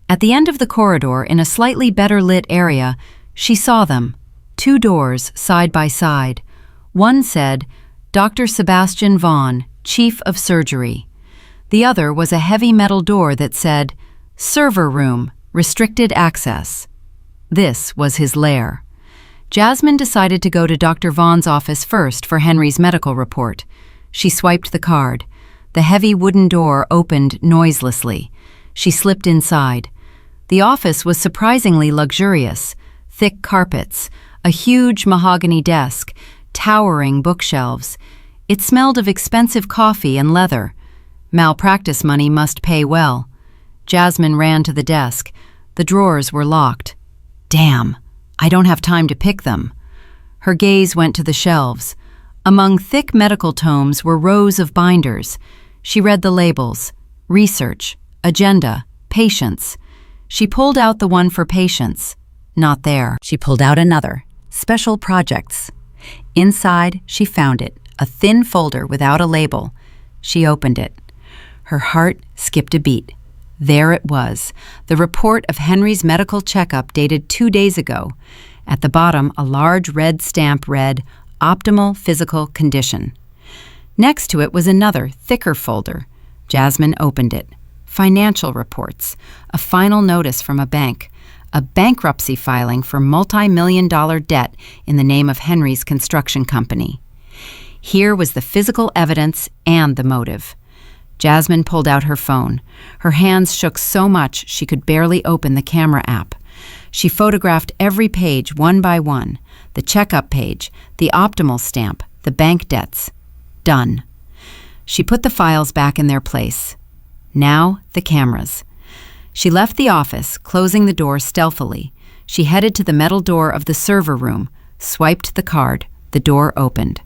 At the end of the corridor, in a slightly better lit area, she saw them. 2 doors, side by side. One said, Dr. Sebastian Vaughn, Chief of Surgery. The other was a heavy metal door that said, Server Room, Restricted Access. This was his lair. Jasmine decided to go to Dr. Vaughn's office first for Henry's medical report. She swiped the card. The heavy wooden door opened noiselessly. She slipped inside. The office was surprisingly luxurious. Thick carpets, a huge mahogany desk, towering bookshelves. It smelled of expensive coffee and leather. Malpractice money must pay well. Jasmine ran to the desk. The drawers were locked. Damn, I don't have time to pick them. Her gaze went to the shelves. Among thick medical tomes were rows of binders. She read the labels: research, agenda, patients. She pulled out the one for patients. Not there. She pulled out another: special projects. Inside, she found it, a thin folder without a label. She opened it. Her heart skipped a beat. There it was, the report of Henry's medical checkup dated 2 days ago. At the bottom, a large red stamp read, Optimal Physical Condition. Next to it was another, thicker folder. Jasmine opened it. Financial reports, a final notice from a bank, a bankruptcy filing for multi-million-dollar debt in the name of Henry's construction company. Here was the physical evidence and the motive. Jasmine pulled out her phone. Her hands shook so much she could barely open the camera app. She photographed every page one by one: the checkup page, the optimal stamp, the bank debts. Done. She put the files back in their place. Now, the cameras. She left the office, closing the door stealthily. She headed to the metal door of the server room, swiped the card. The door opened.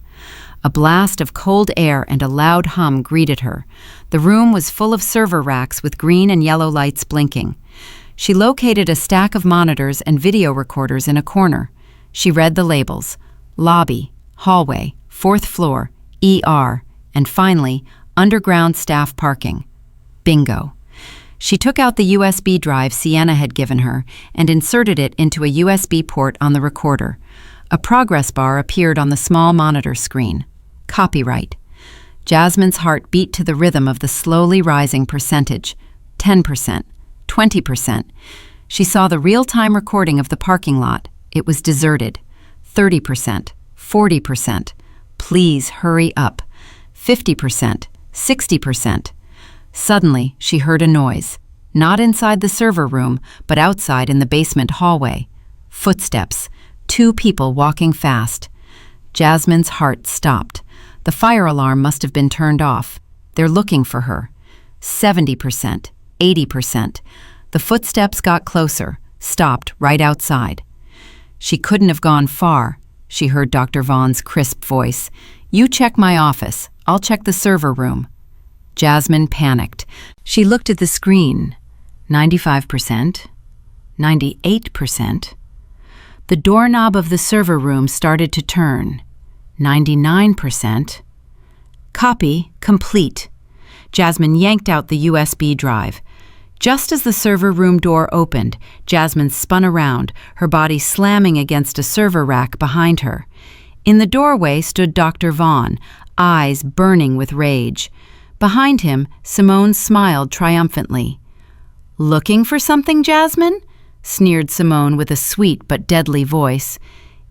A blast of cold air and a loud hum greeted her. The room was full of server racks with green and yellow lights blinking. She located a stack of monitors and video recorders in a corner. She read the labels: lobby, hallway, 4th floor, ER, and finally, underground staff parking. Bingo. She took out the USB drive Sienna had given her and inserted it into a USB port on the recorder. A progress bar appeared on the small monitor screen. Copyright. Jasmine's heart beat to the rhythm of the slowly rising percentage. 10%, 20%. She saw the real-time recording of the parking lot. It was deserted. 30%, 40%. Please hurry up. 50%, 60%. Suddenly, she heard a noise. Not inside the server room, but outside in the basement hallway. Footsteps. 2 people walking fast. Jasmine's heart stopped. The fire alarm must have been turned off. They're looking for her. 70%, 80%. The footsteps got closer, stopped right outside. She couldn't have gone far, she heard Dr. Vaughn's crisp voice. You check my office. I'll check the server room. Jasmine panicked. She looked at the screen. 95%, 98%. The doorknob of the server room started to turn. 99%. Copy complete. Jasmine yanked out the USB drive. Just as the server room door opened, Jasmine spun around, her body slamming against a server rack behind her. In the doorway stood Dr. Vaughn, eyes burning with rage. Behind him, Simone smiled triumphantly. Looking for something, Jasmine? Sneered Simone with a sweet but deadly voice.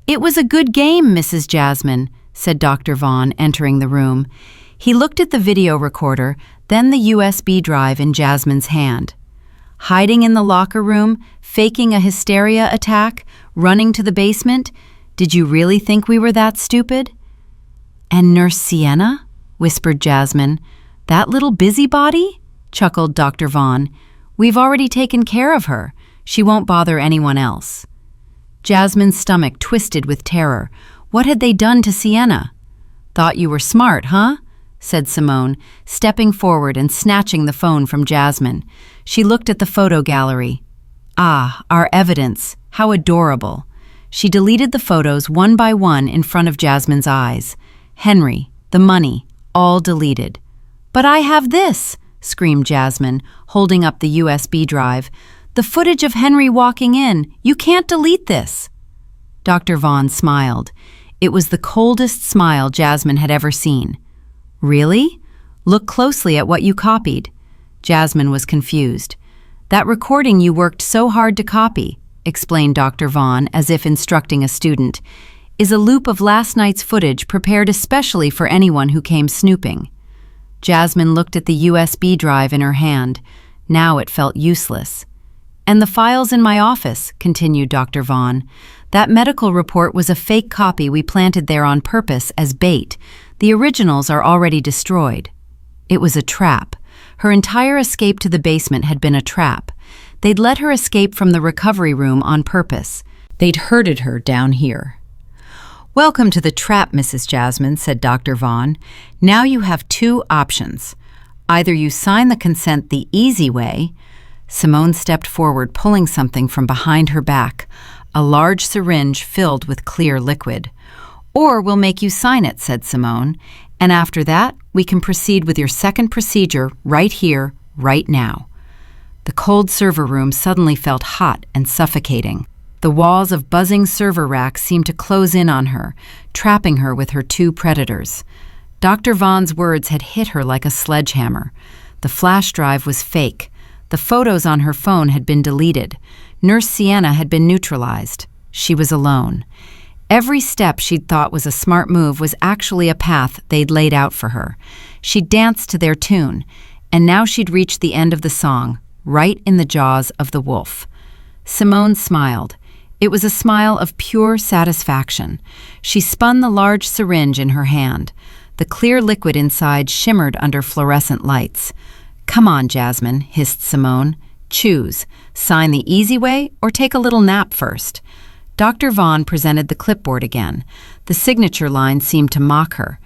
It was a good game, Mrs. Jasmine, said Dr. Vaughn, entering the room. He looked at the video recorder, then the USB drive in Jasmine's hand. Hiding in the locker room, faking a hysteria attack, running to the basement? Did you really think we were that stupid? And Nurse Sienna? Whispered Jasmine. That little busybody? Chuckled Dr. Vaughn. We've already taken care of her. She won't bother anyone else. Jasmine's stomach twisted with terror. What had they done to Sienna? Thought you were smart, huh? Said Simone, stepping forward and snatching the phone from Jasmine. She looked at the photo gallery. Ah, our evidence. How adorable. She deleted the photos one by one in front of Jasmine's eyes. Henry, the money, all deleted. But I have this, screamed Jasmine, holding up the USB drive. The footage of Henry walking in. You can't delete this. Dr. Vaughn smiled. It was the coldest smile Jasmine had ever seen. Really? Look closely at what you copied. Jasmine was confused. That recording you worked so hard to copy, explained Dr. Vaughn as if instructing a student, is a loop of last night's footage prepared especially for anyone who came snooping. Jasmine looked at the USB drive in her hand. Now it felt useless. And the files in my office, continued Dr. Vaughn. That medical report was a fake copy we planted there on purpose as bait. The originals are already destroyed. It was a trap. Her entire escape to the basement had been a trap. They'd let her escape from the recovery room on purpose. They'd herded her down here. Welcome to the trap, Mrs. Jasmine, said Dr. Vaughn. Now you have two options. Either you sign the consent the easy way. Simone stepped forward, pulling something from behind her back, a large syringe filled with clear liquid. Or we'll make you sign it, said Simone, and after that, we can proceed with your second procedure right here, right now. The cold server room suddenly felt hot and suffocating. The walls of buzzing server racks seemed to close in on her, trapping her with her two predators. Dr. Vaughn's words had hit her like a sledgehammer. The flash drive was fake. The photos on her phone had been deleted. Nurse Sienna had been neutralized. She was alone. Every step she'd thought was a smart move was actually a path they'd laid out for her. She'd danced to their tune, and now she'd reached the end of the song, right in the jaws of the wolf. Simone smiled. It was a smile of pure satisfaction. She spun the large syringe in her hand. The clear liquid inside shimmered under fluorescent lights. Come on, Jasmine, hissed Simone. Choose. Sign the easy way or take a little nap first. Dr. Vaughn presented the clipboard again. The signature line seemed to mock her.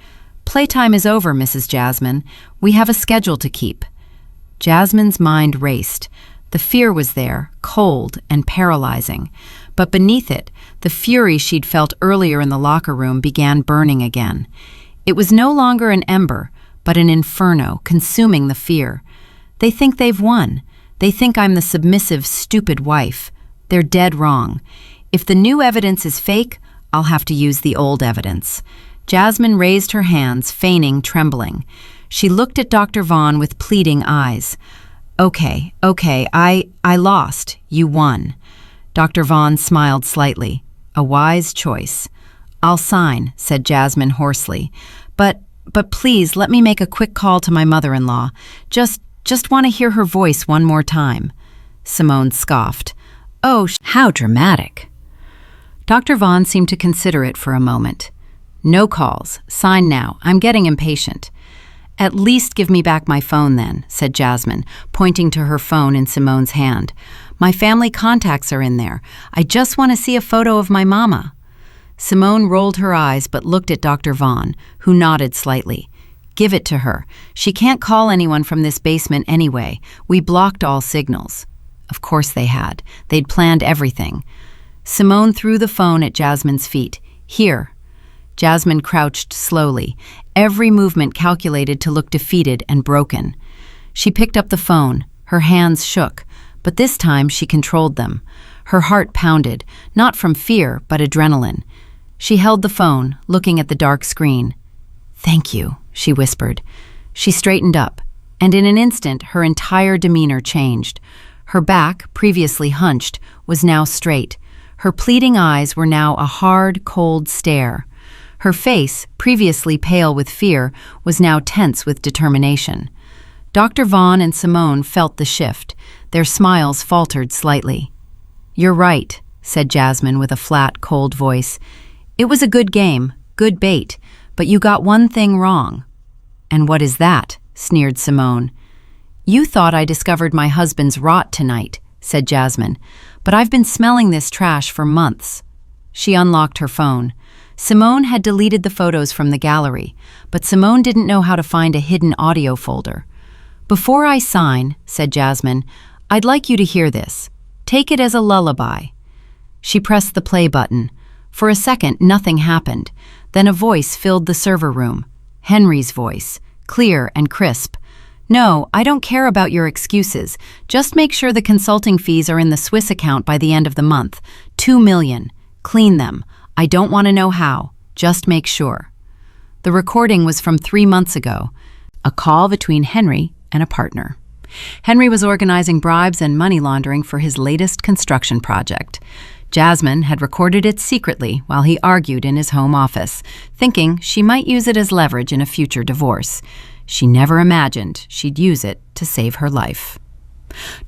Playtime is over, Mrs. Jasmine. We have a schedule to keep. Jasmine's mind raced. The fear was there, cold and paralyzing. But beneath it, the fury she'd felt earlier in the locker room began burning again. It was no longer an ember, but an inferno, consuming the fear. They think they've won. They think I'm the submissive, stupid wife. They're dead wrong. If the new evidence is fake, I'll have to use the old evidence. Jasmine raised her hands, feigning trembling. She looked at Dr. Vaughn with pleading eyes. Okay, I lost. You won. Dr. Vaughn smiled slightly. A wise choice. I'll sign, said Jasmine hoarsely. But please let me make a quick call to my mother-in-law. Just want to hear her voice one more time. Simone scoffed. Oh, how dramatic. Dr. Vaughn seemed to consider it for a moment. No calls. Sign now. I'm getting impatient. At least give me back my phone then, said Jasmine, pointing to her phone in Simone's hand. My family contacts are in there. I just want to see a photo of my mama. Simone rolled her eyes but looked at Dr. Vaughn, who nodded slightly. Give it to her. She can't call anyone from this basement anyway. We blocked all signals. Of course they had. They'd planned everything. Simone threw the phone at Jasmine's feet. Here. Jasmine crouched slowly, every movement calculated to look defeated and broken. She picked up the phone. Her hands shook, but this time she controlled them. Her heart pounded, not from fear, but adrenaline. She held the phone, looking at the dark screen. Thank you, she whispered. She straightened up, and in an instant her entire demeanor changed. Her back, previously hunched, was now straight. Her pleading eyes were now a hard, cold stare. Her face, previously pale with fear, was now tense with determination. Dr. Vaughn and Simone felt the shift. Their smiles faltered slightly. You're right, said Jasmine with a flat, cold voice. It was a good game, good bait, but you got one thing wrong. And what is that? Sneered Simone. You thought I discovered my husband's rot tonight, said Jasmine, but I've been smelling this trash for months. She unlocked her phone. Simone had deleted the photos from the gallery, but Simone didn't know how to find a hidden audio folder. "Before I sign," said Jasmine, "I'd like you to hear this. Take it as a lullaby." She pressed the play button. For a second, nothing happened. Then a voice filled the server room. Henry's voice, clear and crisp. "No, I don't care about your excuses. Just make sure the consulting fees are in the Swiss account by the end of the month. 2 million. Clean them. I don't want to know how. Just make sure." The recording was from 3 months ago. A call between Henry and a partner. Henry was organizing bribes and money laundering for his latest construction project. Jasmine had recorded it secretly while he argued in his home office, thinking she might use it as leverage in a future divorce. She never imagined she'd use it to save her life.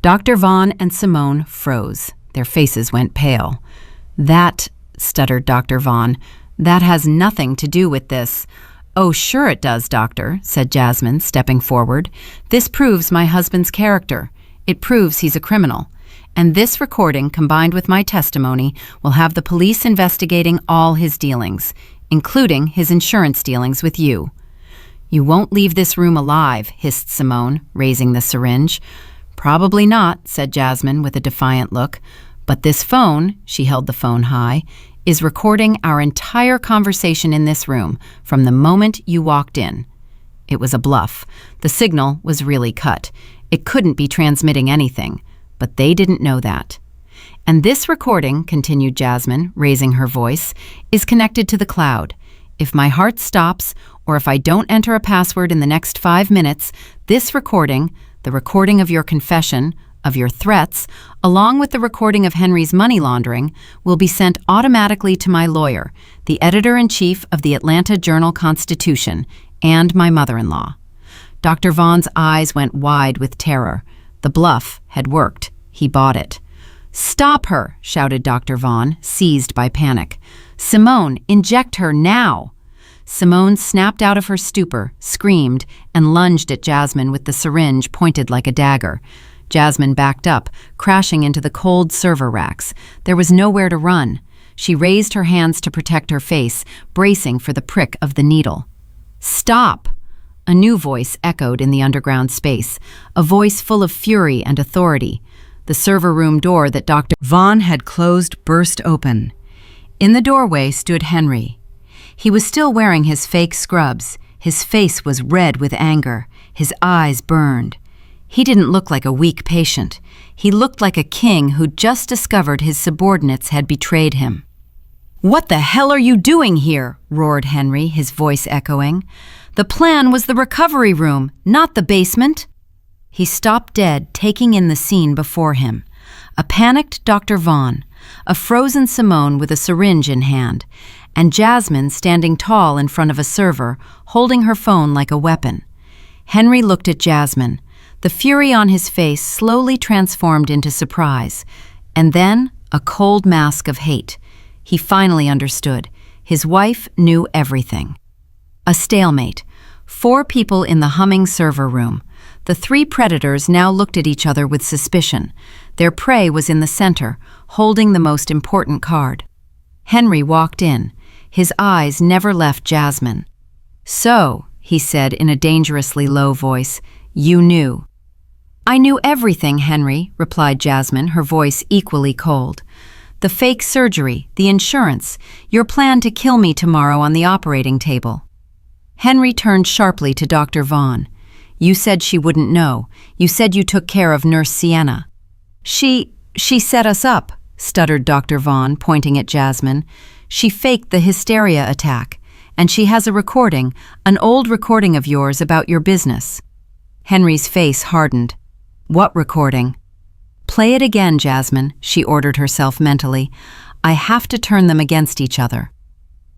Dr. Vaughn and Simone froze. Their faces went pale. "That," stuttered Dr. Vaughn, "that has nothing to do with this." "Oh, sure it does, doctor," said Jasmine, stepping forward. "This proves my husband's character. It proves he's a criminal. And this recording, combined with my testimony, will have the police investigating all his dealings, including his insurance dealings with you." "You won't leave this room alive," hissed Simone, raising the syringe. "Probably not," said Jasmine with a defiant look. "But this phone," she held the phone high, "is recording our entire conversation in this room from the moment you walked in." It was a bluff. The signal was really cut. It couldn't be transmitting anything, but they didn't know that. "And this recording," continued Jasmine, raising her voice, "is connected to the cloud. If my heart stops, or if I don't enter a password in the next 5 minutes, this recording, the recording of your confession, of your threats, along with the recording of Henry's money laundering, will be sent automatically to my lawyer, the editor-in-chief of the Atlanta Journal-Constitution, and my mother-in-law." Dr. Vaughn's eyes went wide with terror. The bluff had worked. He bought it. "Stop her!" shouted Dr. Vaughn, seized by panic. "Simone, inject her now!" Simone snapped out of her stupor, screamed, and lunged at Jasmine with the syringe pointed like a dagger. Jasmine backed up, crashing into the cold server racks. There was nowhere to run. She raised her hands to protect her face, bracing for the prick of the needle. "Stop!" A new voice echoed in the underground space, a voice full of fury and authority. The server room door that Dr. Vaughn had closed burst open. In the doorway stood Henry. He was still wearing his fake scrubs. His face was red with anger. His eyes burned. He didn't look like a weak patient. He looked like a king who'd just discovered his subordinates had betrayed him. "What the hell are you doing here?" roared Henry, his voice echoing. "The plan was the recovery room, not the basement." He stopped dead, taking in the scene before him. A panicked Dr. Vaughn, a frozen Simone with a syringe in hand, and Jasmine standing tall in front of a server, holding her phone like a weapon. Henry looked at Jasmine. The fury on his face slowly transformed into surprise, and then a cold mask of hate. He finally understood. His wife knew everything. A stalemate. 4 people in the humming server room. The 3 predators now looked at each other with suspicion. Their prey was in the center, holding the most important card. Henry walked in. His eyes never left Jasmine. "So," he said in a dangerously low voice, "you knew." "I knew everything, Henry," replied Jasmine, her voice equally cold. "The fake surgery, the insurance, your plan to kill me tomorrow on the operating table." Henry turned sharply to Dr. Vaughn. "You said she wouldn't know. You said you took care of Nurse Sienna." She set us up," stuttered Dr. Vaughn, pointing at Jasmine. "She faked the hysteria attack, and she has a recording, an old recording of yours about your business." Henry's face hardened. "What recording?" "Play it again, Jasmine," she ordered herself mentally. "I have to turn them against each other."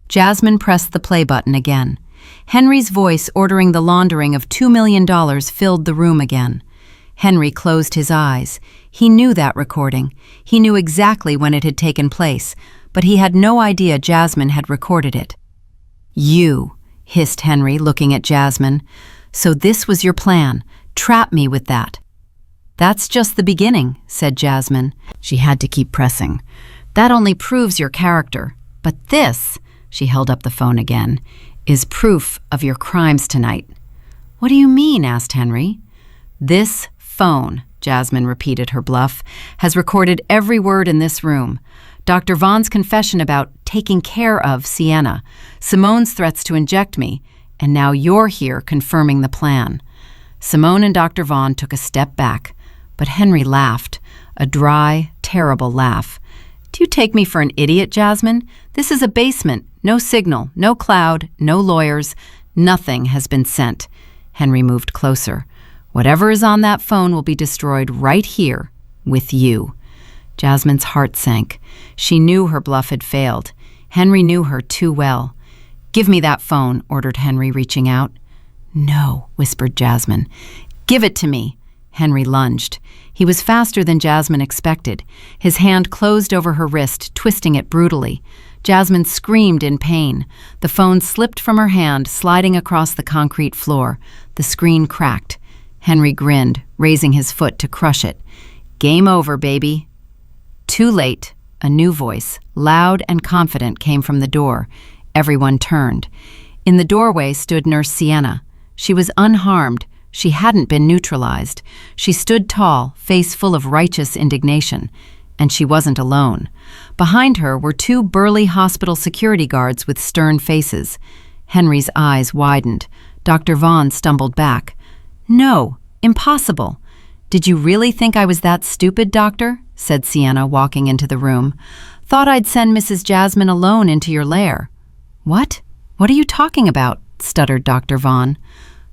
Jasmine pressed the play button again. Henry's voice ordering the laundering of $2 million filled the room again. Henry closed his eyes. He knew that recording. He knew exactly when it had taken place, but he had no idea Jasmine had recorded it. "You," hissed Henry, looking at Jasmine. "So this was your plan. Trap me with that." "That's just the beginning," said Jasmine. She had to keep pressing. "That only proves your character. But this She held up the phone again. "Is proof of your crimes tonight." "What do you mean?" asked Henry. "This phone," Jasmine repeated her bluff, "has recorded every word in this room. Dr. Vaughn's confession about taking care of Sienna, Simone's threats to inject me, and now you're here confirming the plan." Simone and Dr. Vaughn took a step back, but Henry laughed, a dry, terrible laugh. "Do you take me for an idiot, Jasmine? This is a basement, no signal, no cloud, no lawyers. Nothing has been sent." Henry moved closer. "Whatever is on that phone will be destroyed right here, with you." Jasmine's heart sank. She knew her bluff had failed. Henry knew her too well. "Give me that phone," ordered Henry, reaching out. "No," whispered Jasmine. "Give it to me." Henry lunged. He was faster than Jasmine expected. His hand closed over her wrist, twisting it brutally. Jasmine screamed in pain. The phone slipped from her hand, sliding across the concrete floor. The screen cracked. Henry grinned, raising his foot to crush it. "Game over, baby." Too late. A new voice, loud and confident, came from the door. Everyone turned. In the doorway stood Nurse Sienna. She was unharmed. She hadn't been neutralized. She stood tall, face full of righteous indignation. And she wasn't alone. Behind her were two burly hospital security guards with stern faces. Henry's eyes widened. Dr. Vaughn stumbled back. "No, impossible." "Did you really think I was that stupid, doctor?" said Sienna, walking into the room. "Thought I'd send Mrs. Jasmine alone into your lair." "What? What are you talking about?" stuttered Dr. Vaughn.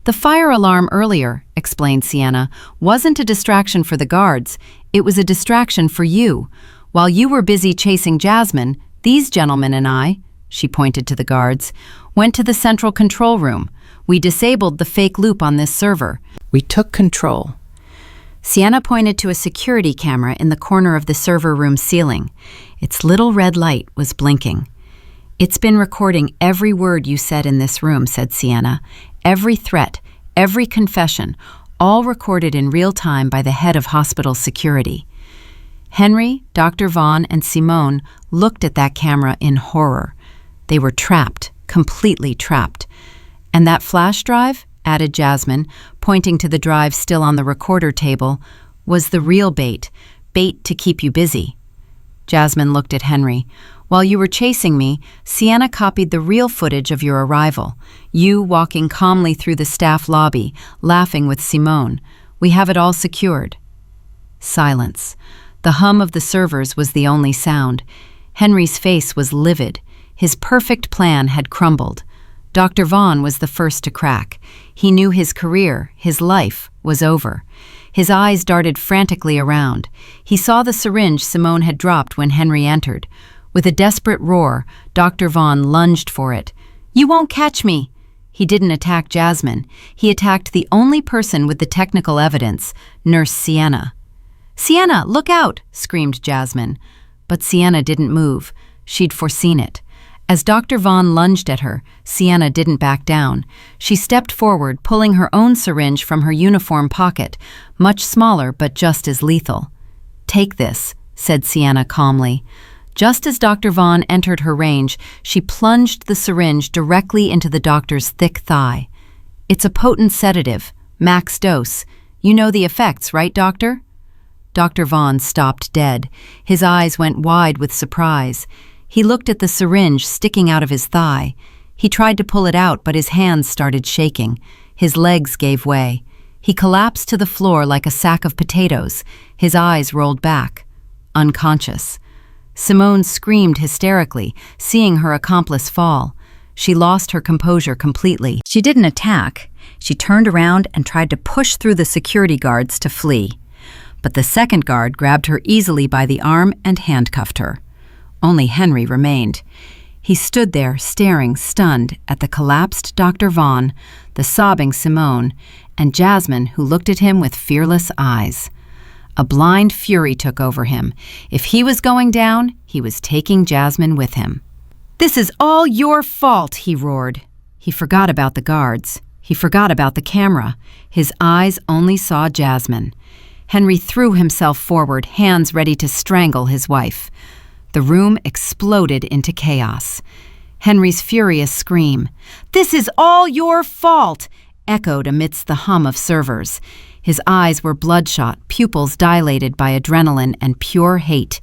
"The fire alarm earlier," explained Sienna, "wasn't a distraction for the guards. It was a distraction for you. While you were busy chasing Jasmine, these gentlemen and I," she pointed to the guards, "went to the central control room. We disabled the fake loop on this server. We took control." Sienna pointed to a security camera in the corner of the server room ceiling. Its little red light was blinking. "It's been recording every word you said in this room," said Sienna. "Every threat, every confession, all recorded in real time by the head of hospital security." Henry, Dr. Vaughn, and Simone looked at that camera in horror. They were trapped, completely trapped. "And that flash drive," added Jasmine, pointing to the drive still on the recorder table, "was the real bait to keep you busy." Jasmine looked at Henry. "While you were chasing me, Sienna copied the real footage of your arrival. You walking calmly through the staff lobby, laughing with Simone. We have it all secured." Silence. The hum of the servers was the only sound. Henry's face was livid. His perfect plan had crumbled. Dr. Vaughn was the first to crack. He knew his career, his life, was over. His eyes darted frantically around. He saw the syringe Simone had dropped when Henry entered. With a desperate roar, Dr. Vaughn lunged for it. "You won't catch me!" He didn't attack Jasmine. He attacked the only person with the technical evidence, Nurse Sienna. "Sienna, look out!" screamed Jasmine. But Sienna didn't move. She'd foreseen it. As Dr. Vaughn lunged at her, Sienna didn't back down. She stepped forward, pulling her own syringe from her uniform pocket, much smaller but just as lethal. "Take this," said Sienna calmly. Just as Dr. Vaughn entered her range, she plunged the syringe directly into the doctor's thick thigh. "It's a potent sedative, max dose. You know the effects, right, doctor?" Dr. Vaughn stopped dead. His eyes went wide with surprise. He looked at the syringe sticking out of his thigh. He tried to pull it out, but his hands started shaking. His legs gave way. He collapsed to the floor like a sack of potatoes. His eyes rolled back. Unconscious. Simone screamed hysterically, seeing her accomplice fall. She lost her composure completely. She didn't attack. She turned around and tried to push through the security guards to flee. But the second guard grabbed her easily by the arm and handcuffed her. Only Henry remained. He stood there, staring, stunned, at the collapsed Dr. Vaughn, the sobbing Simone, and Jasmine, who looked at him with fearless eyes. A blind fury took over him. If he was going down, he was taking Jasmine with him. "This is all your fault," he roared. He forgot about the guards. He forgot about the camera. His eyes only saw Jasmine. Henry threw himself forward, hands ready to strangle his wife. The room exploded into chaos. Henry's furious scream, "This is all your fault!" echoed amidst the hum of servers. His eyes were bloodshot, pupils dilated by adrenaline and pure hate.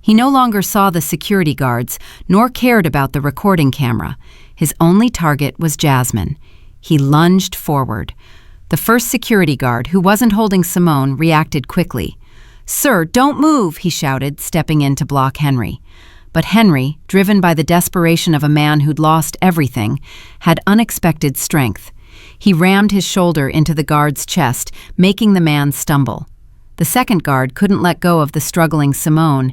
He no longer saw the security guards, nor cared about the recording camera. His only target was Jasmine. He lunged forward. The first security guard, who wasn't holding Simone, reacted quickly. "Sir, don't move," he shouted, stepping in to block Henry. But Henry, driven by the desperation of a man who'd lost everything, had unexpected strength. He rammed his shoulder into the guard's chest, making the man stumble. The second guard couldn't let go of the struggling Simone.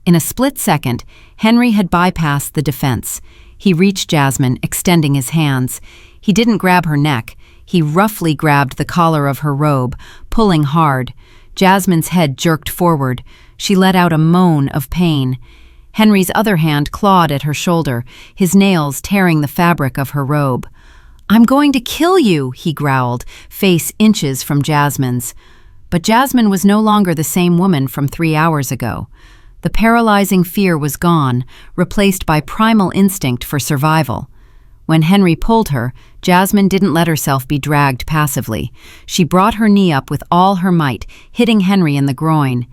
In a split second, Henry had bypassed the defense. He reached Jasmine, extending his hands. He didn't grab her neck. He roughly grabbed the collar of her robe, pulling hard. Jasmine's head jerked forward. She let out a moan of pain. Henry's other hand clawed at her shoulder, his nails tearing the fabric of her robe. "I'm going to kill you," he growled, face inches from Jasmine's. But Jasmine was no longer the same woman from 3 hours ago. The paralyzing fear was gone, replaced by primal instinct for survival. When Henry pulled her, Jasmine didn't let herself be dragged passively. She brought her knee up with all her might, hitting Henry in the groin.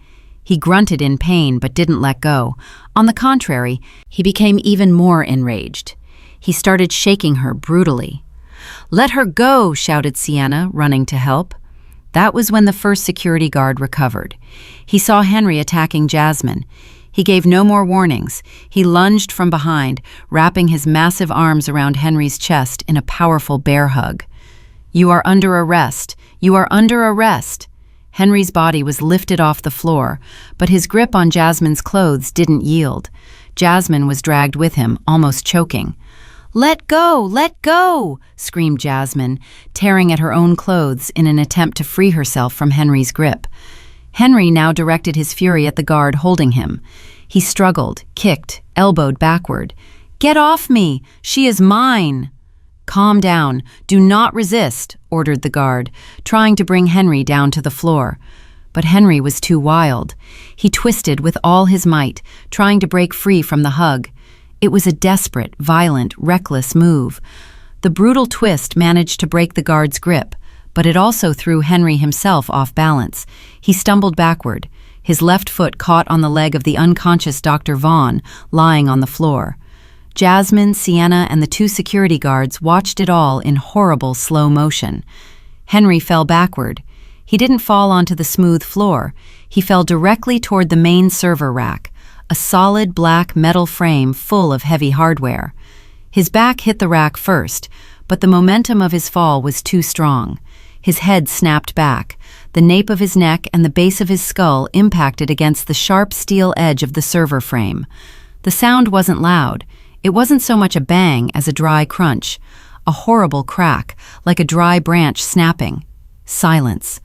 He grunted in pain but didn't let go. On the contrary, he became even more enraged. He started shaking her brutally. "Let her go," shouted Sienna, running to help. That was when the first security guard recovered. He saw Henry attacking Jasmine. He gave no more warnings. He lunged from behind, wrapping his massive arms around Henry's chest in a powerful bear hug. "You are under arrest. You are under arrest." Henry's body was lifted off the floor, but his grip on Jasmine's clothes didn't yield. Jasmine was dragged with him, almost choking. "Let go! Let go!" screamed Jasmine, tearing at her own clothes in an attempt to free herself from Henry's grip. Henry now directed his fury at the guard holding him. He struggled, kicked, elbowed backward. "Get off me! She is mine!" "Calm down. Do not resist," ordered the guard, trying to bring Henry down to the floor. But Henry was too wild. He twisted with all his might, trying to break free from the hug. It was a desperate, violent, reckless move. The brutal twist managed to break the guard's grip, but it also threw Henry himself off balance. He stumbled backward. His left foot caught on the leg of the unconscious Dr. Vaughn, lying on the floor. Jasmine, Sienna, and the 2 security guards watched it all in horrible slow motion. Henry fell backward. He didn't fall onto the smooth floor. He fell directly toward the main server rack, a solid black metal frame full of heavy hardware. His back hit the rack first, but the momentum of his fall was too strong. His head snapped back. The nape of his neck and the base of his skull impacted against the sharp steel edge of the server frame. The sound wasn't loud. It wasn't so much a bang as a dry crunch, a horrible crack, like a dry branch snapping. Silence.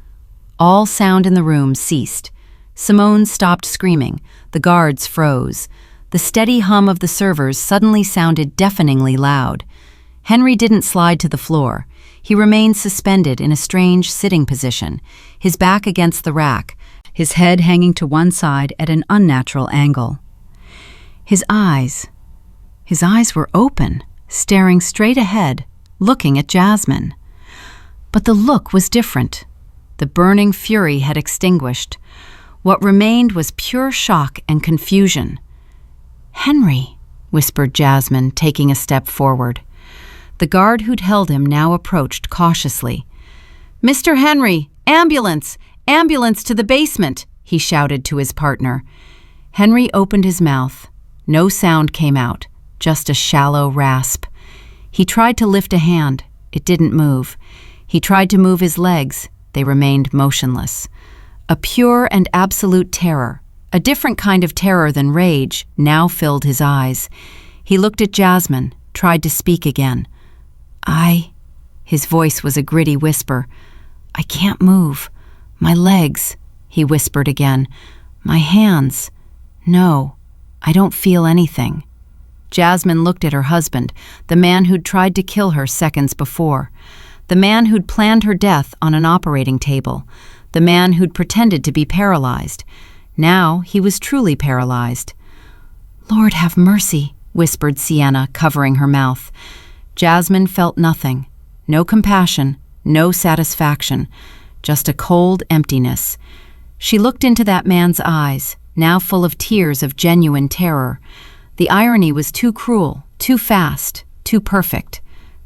All sound in the room ceased. Simone stopped screaming. The guards froze. The steady hum of the servers suddenly sounded deafeningly loud. Henry didn't slide to the floor. He remained suspended in a strange sitting position, his back against the rack, his head hanging to one side at an unnatural angle. His eyes were open, staring straight ahead, looking at Jasmine. But the look was different. The burning fury had extinguished. What remained was pure shock and confusion. "Henry," whispered Jasmine, taking a step forward. The guard who'd held him now approached cautiously. "Mr. Henry, ambulance! Ambulance to the basement!" he shouted to his partner. Henry opened his mouth. No sound came out, just a shallow rasp. He tried to lift a hand. It didn't move. He tried to move his legs. They remained motionless. A pure and absolute terror, a different kind of terror than rage, now filled his eyes. He looked at Jasmine, tried to speak again. His voice was a gritty whisper. "I can't move. My legs," he whispered again. "My hands. No, I don't feel anything." Jasmine looked at her husband, the man who'd tried to kill her seconds before, the man who'd planned her death on an operating table, the man who'd pretended to be paralyzed. Now he was truly paralyzed. "Lord have mercy," whispered Sienna, covering her mouth. Jasmine felt nothing. No compassion, no satisfaction, just a cold emptiness. She looked into that man's eyes, now full of tears of genuine terror. The irony was too cruel, too fast, too perfect.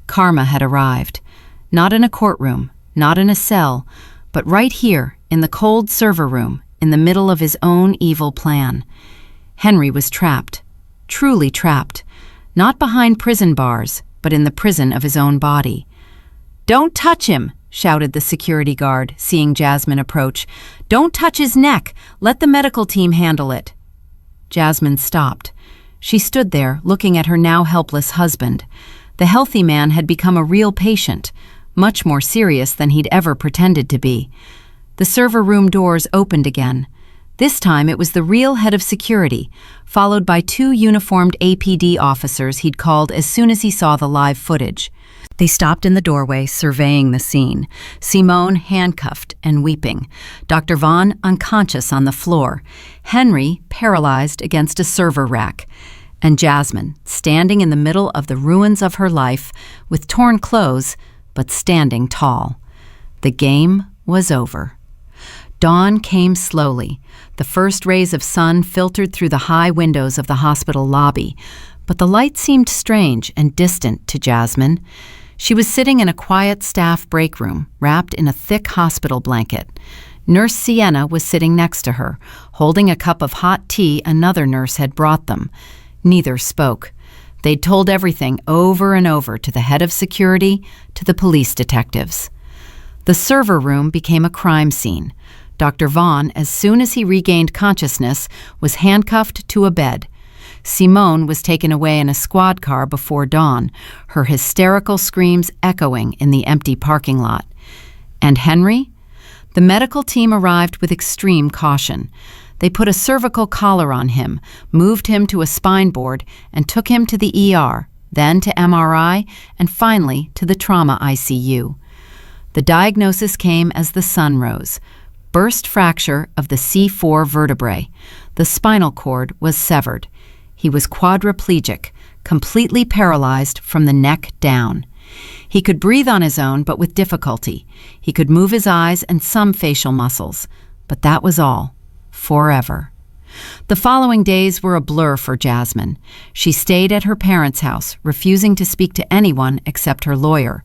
Karma had arrived. Not in a courtroom, not in a cell, but right here, in the cold server room, in the middle of his own evil plan. Henry was trapped, truly trapped, not behind prison bars, but in the prison of his own body. "Don't touch him!" shouted the security guard, seeing Jasmine approach. "Don't touch his neck! Let the medical team handle it!" Jasmine stopped. She stood there, looking at her now helpless husband. The healthy man had become a real patient, much more serious than he'd ever pretended to be. The server room doors opened again. This time it was the real head of security, followed by 2 uniformed APD officers he'd called as soon as he saw the live footage. They stopped in the doorway, surveying the scene. Simone handcuffed and weeping. Dr. Vaughn unconscious on the floor. Henry paralyzed against a server rack. And Jasmine standing in the middle of the ruins of her life, with torn clothes, but standing tall. The game was over. Dawn came slowly. The first rays of sun filtered through the high windows of the hospital lobby, but the light seemed strange and distant to Jasmine. She was sitting in a quiet staff break room, wrapped in a thick hospital blanket. Nurse Sienna was sitting next to her, holding a cup of hot tea another nurse had brought them. Neither spoke. They'd told everything over and over to the head of security, to the police detectives. The server room became a crime scene. Dr. Vaughn, as soon as he regained consciousness, was handcuffed to a bed. Simone was taken away in a squad car before dawn, her hysterical screams echoing in the empty parking lot. And Henry? The medical team arrived with extreme caution. They put a cervical collar on him, moved him to a spine board, and took him to the ER, then to MRI, and finally to the trauma ICU. The diagnosis came as the sun rose. Burst fracture of the C4 vertebrae. The spinal cord was severed. He was quadriplegic, completely paralyzed from the neck down. He could breathe on his own, but with difficulty. He could move his eyes and some facial muscles, but that was all. Forever. The following days were a blur for Jasmine. She stayed at her parents' house, refusing to speak to anyone except her lawyer.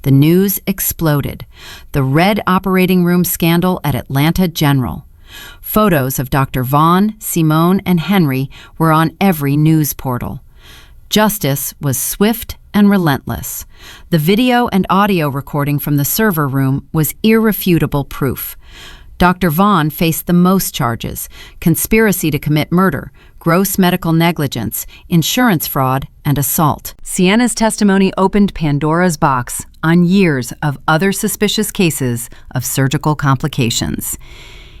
The news exploded. The Red operating room scandal at Atlanta General. Photos of Dr. Vaughn, Simone, and Henry were on every news portal. Justice was swift and relentless. The video and audio recording from the server room was irrefutable proof. Dr. Vaughn faced the most charges: conspiracy to commit murder, gross medical negligence, insurance fraud, and assault. Sienna's testimony opened Pandora's box on years of other suspicious cases of surgical complications.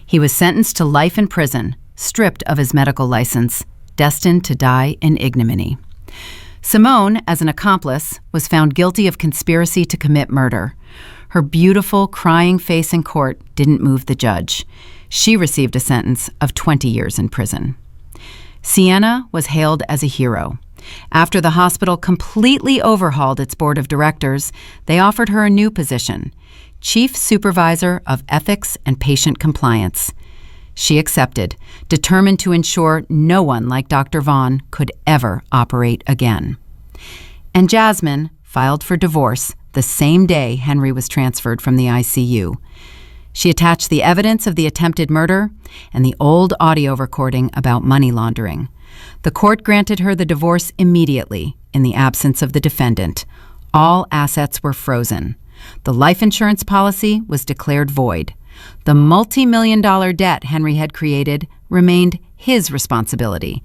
He was sentenced to life in prison, stripped of his medical license, destined to die in ignominy. Simone, as an accomplice, was found guilty of conspiracy to commit murder. Her beautiful, crying face in court didn't move the judge. She received a sentence of 20 years in prison. Sienna was hailed as a hero. After the hospital completely overhauled its board of directors, they offered her a new position, Chief Supervisor of Ethics and Patient Compliance. She accepted, determined to ensure no one like Dr. Vaughn could ever operate again. And Jasmine filed for divorce the same day Henry was transferred from the ICU. She attached the evidence of the attempted murder and the old audio recording about money laundering. The court granted her the divorce immediately, in the absence of the defendant. All assets were frozen. The life insurance policy was declared void. The multi-million-dollar debt Henry had created remained his responsibility,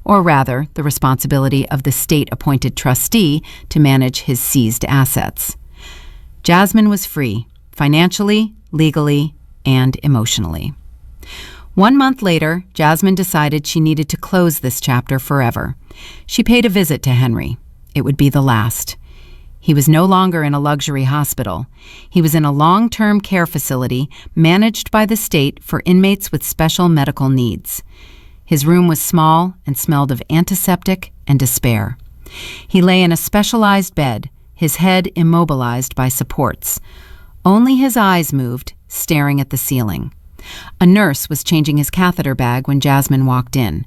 or rather, the responsibility of the state-appointed trustee to manage his seized assets. Jasmine was free, financially, legally, and emotionally. 1 month later, Jasmine decided she needed to close this chapter forever. She paid a visit to Henry. It would be the last. He was no longer in a luxury hospital. He was in a long-term care facility managed by the state for inmates with special medical needs. His room was small and smelled of antiseptic and despair. He lay in a specialized bed, his head immobilized by supports. Only his eyes moved, staring at the ceiling. A nurse was changing his catheter bag when Jasmine walked in.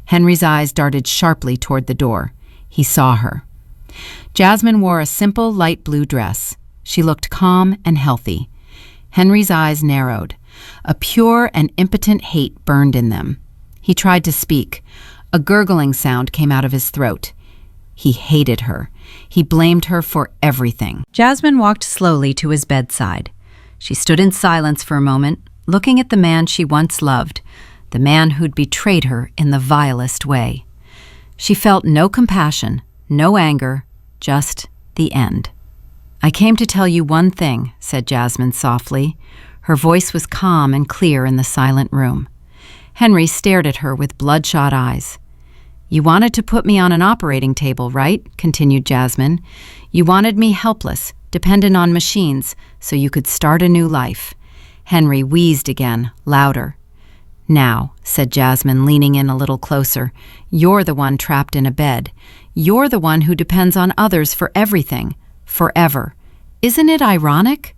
Henry's eyes darted sharply toward the door. He saw her. Jasmine wore a simple light blue dress. She looked calm and healthy. Henry's eyes narrowed. A pure and impotent hate burned in them. He tried to speak. A gurgling sound came out of his throat. He hated her. He blamed her for everything. Jasmine walked slowly to his bedside. She stood in silence for a moment, looking at the man she once loved, the man who'd betrayed her in the vilest way. She felt no compassion, no anger, just the end. "I came to tell you one thing," said Jasmine softly. Her voice was calm and clear in the silent room. Henry stared at her with bloodshot eyes. "You wanted to put me on an operating table, right?" continued Jasmine. "You wanted me helpless, dependent on machines, so you could start a new life." Henry wheezed again, louder. "Now," said Jasmine, leaning in a little closer, "you're the one trapped in a bed. You're the one who depends on others for everything, forever. Isn't it ironic?"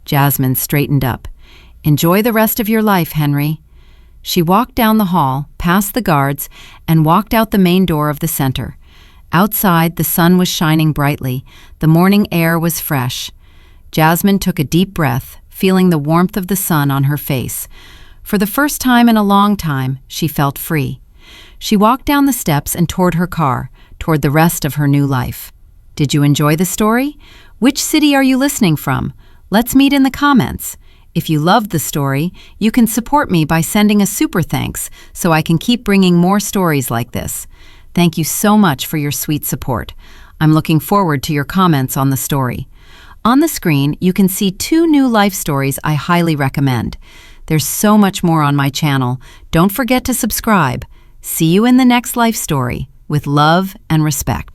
Jasmine straightened up. "Enjoy the rest of your life, Henry." She walked down the hall, past the guards, and walked out the main door of the center. Outside, the sun was shining brightly. The morning air was fresh. Jasmine took a deep breath, feeling the warmth of the sun on her face. For the first time in a long time, she felt free. She walked down the steps and toward her car, toward the rest of her new life. Did you enjoy the story? Which city are you listening from? Let's meet in the comments. If you loved the story, you can support me by sending a super thanks so I can keep bringing more stories like this. Thank you so much for your sweet support. I'm looking forward to your comments on the story. On the screen, you can see 2 new life stories I highly recommend. There's so much more on my channel. Don't forget to subscribe. See you in the next life story, with love and respect.